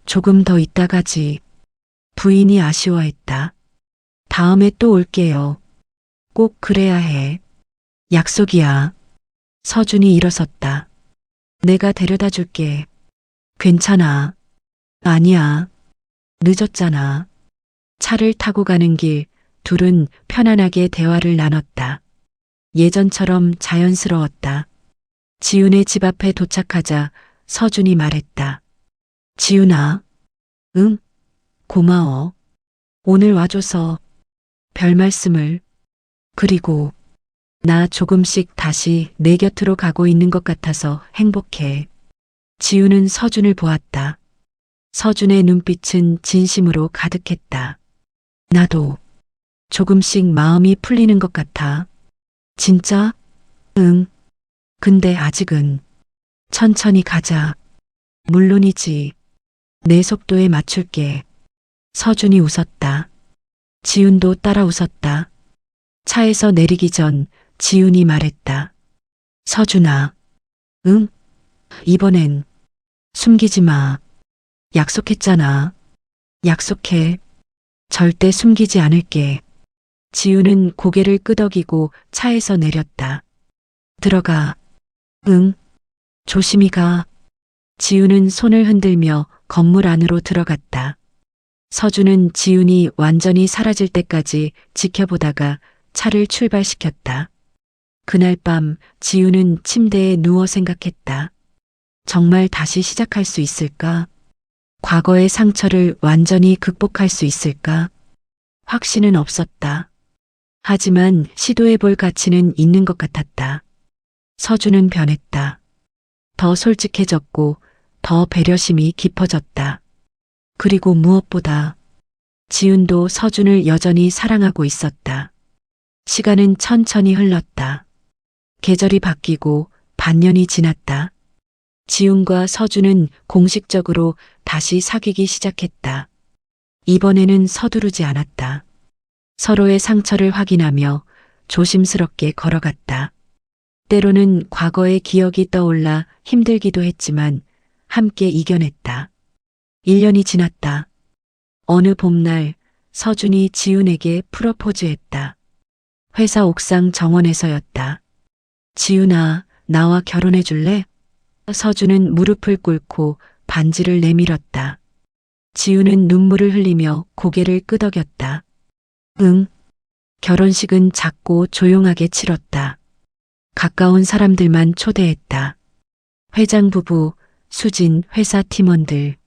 조금 더 있다 가지. 부인이 아쉬워했다. 다음에 또 올게요. 꼭 그래야 해. 약속이야. 서준이 일어섰다. 내가 데려다 줄게. 괜찮아. 아니야. 늦었잖아. 차를 타고 가는 길, 둘은 편안하게 대화를 나눴다. 예전처럼 자연스러웠다. 지훈의 집 앞에 도착하자 서준이 말했다. 지훈아. 응? 고마워. 오늘 와줘서. 별 말씀을. 그리고 나 조금씩 다시 내 곁으로 가고 있는 것 같아서 행복해. 지훈은 서준을 보았다. 서준의 눈빛은 진심으로 가득했다. 나도 조금씩 마음이 풀리는 것 같아. 진짜? 응. 근데 아직은 천천히 가자. 물론이지. 내 속도에 맞출게. 서준이 웃었다. 지훈도 따라 웃었다. 차에서 내리기 전 지훈이 말했다. 서준아. 응? 이번엔 숨기지 마. 약속했잖아. 약속해. 절대 숨기지 않을게. 지훈은 고개를 끄덕이고 차에서 내렸다. 들어가. 응. 조심히 가. 지훈은 손을 흔들며 건물 안으로 들어갔다. 서준은 지훈이 완전히 사라질 때까지 지켜보다가 차를 출발시켰다. 그날 밤 지훈은 침대에 누워 생각했다. 정말 다시 시작할 수 있을까? 과거의 상처를 완전히 극복할 수 있을까? 확신은 없었다. 하지만 시도해볼 가치는 있는 것 같았다. 서준은 변했다. 더 솔직해졌고 더 배려심이 깊어졌다. 그리고 무엇보다 지훈도 서준을 여전히 사랑하고 있었다. 시간은 천천히 흘렀다. 계절이 바뀌고 반년이 지났다. 지훈과 서준은 공식적으로 다시 사귀기 시작했다. 이번에는 서두르지 않았다. 서로의 상처를 확인하며 조심스럽게 걸어갔다. 때로는 과거의 기억이 떠올라 힘들기도 했지만 함께 이겨냈다. 1년이 지났다. 어느 봄날 서준이 지훈에게 프로포즈했다. 회사 옥상 정원에서였다. 지훈아, 나와 결혼해 줄래? 서준은 무릎을 꿇고 반지를 내밀었다. 지훈은 눈물을 흘리며 고개를 끄덕였다. 응. 결혼식은 작고 조용하게 치렀다. 가까운 사람들만 초대했다. 회장 부부, 수진 회사 팀원들.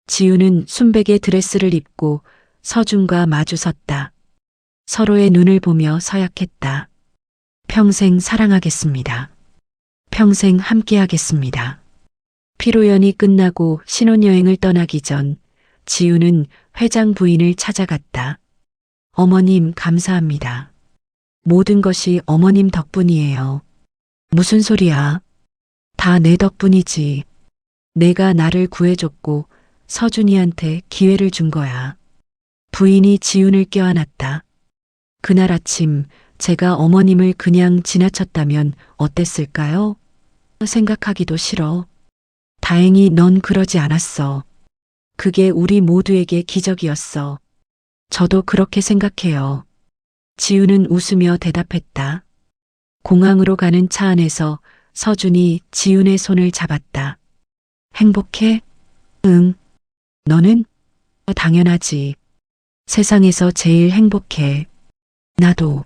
지훈은 순백의 드레스를 입고 서준과 마주 섰다. 서로의 눈을 보며 서약했다. 평생 사랑하겠습니다. 평생 함께하겠습니다. 피로연이 끝나고 신혼여행을 떠나기 전 지훈은 회장 부인을 찾아갔다. 어머님 감사합니다. 모든 것이 어머님 덕분이에요. 무슨 소리야? 다 내 덕분이지. 내가 나를 구해줬고 서준이한테 기회를 준 거야. 부인이 지훈을 껴안았다. 그날 아침 제가 어머님을 그냥 지나쳤다면 어땠을까요? 생각하기도 싫어. 다행히 넌 그러지 않았어. 그게 우리 모두에게 기적이었어. 저도 그렇게 생각해요. 지훈은 웃으며 대답했다. 공항으로 가는 차 안에서 서준이 지훈의 손을 잡았다. 행복해? 응. 너는? 당연하지. 세상에서 제일 행복해. 나도.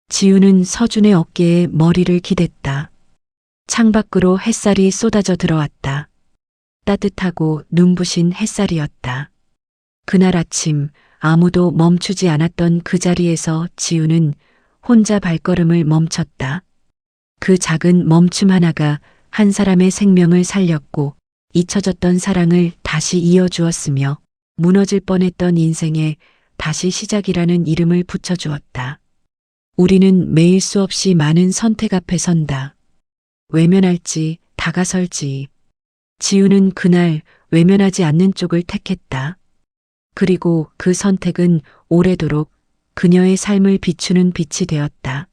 지훈은 서준의 어깨에 머리를 기댔다. 창밖으로 햇살이 쏟아져 들어왔다. 따뜻하고 눈부신 햇살이었다. 그날 아침 아무도 멈추지 않았던 그 자리에서 지훈은 혼자 발걸음을 멈췄다. 그 작은 멈춤 하나가 한 사람의 생명을 살렸고 잊혀졌던 사랑을 다시 이어주었으며 무너질 뻔했던 인생에 다시 시작이라는 이름을 붙여주었다. 우리는 매일 수없이 많은 선택 앞에 선다. 외면할지 다가설지. 지우는 그날 외면하지 않는 쪽을 택했다. 그리고 그 선택은 오래도록 그녀의 삶을 비추는 빛이 되었다.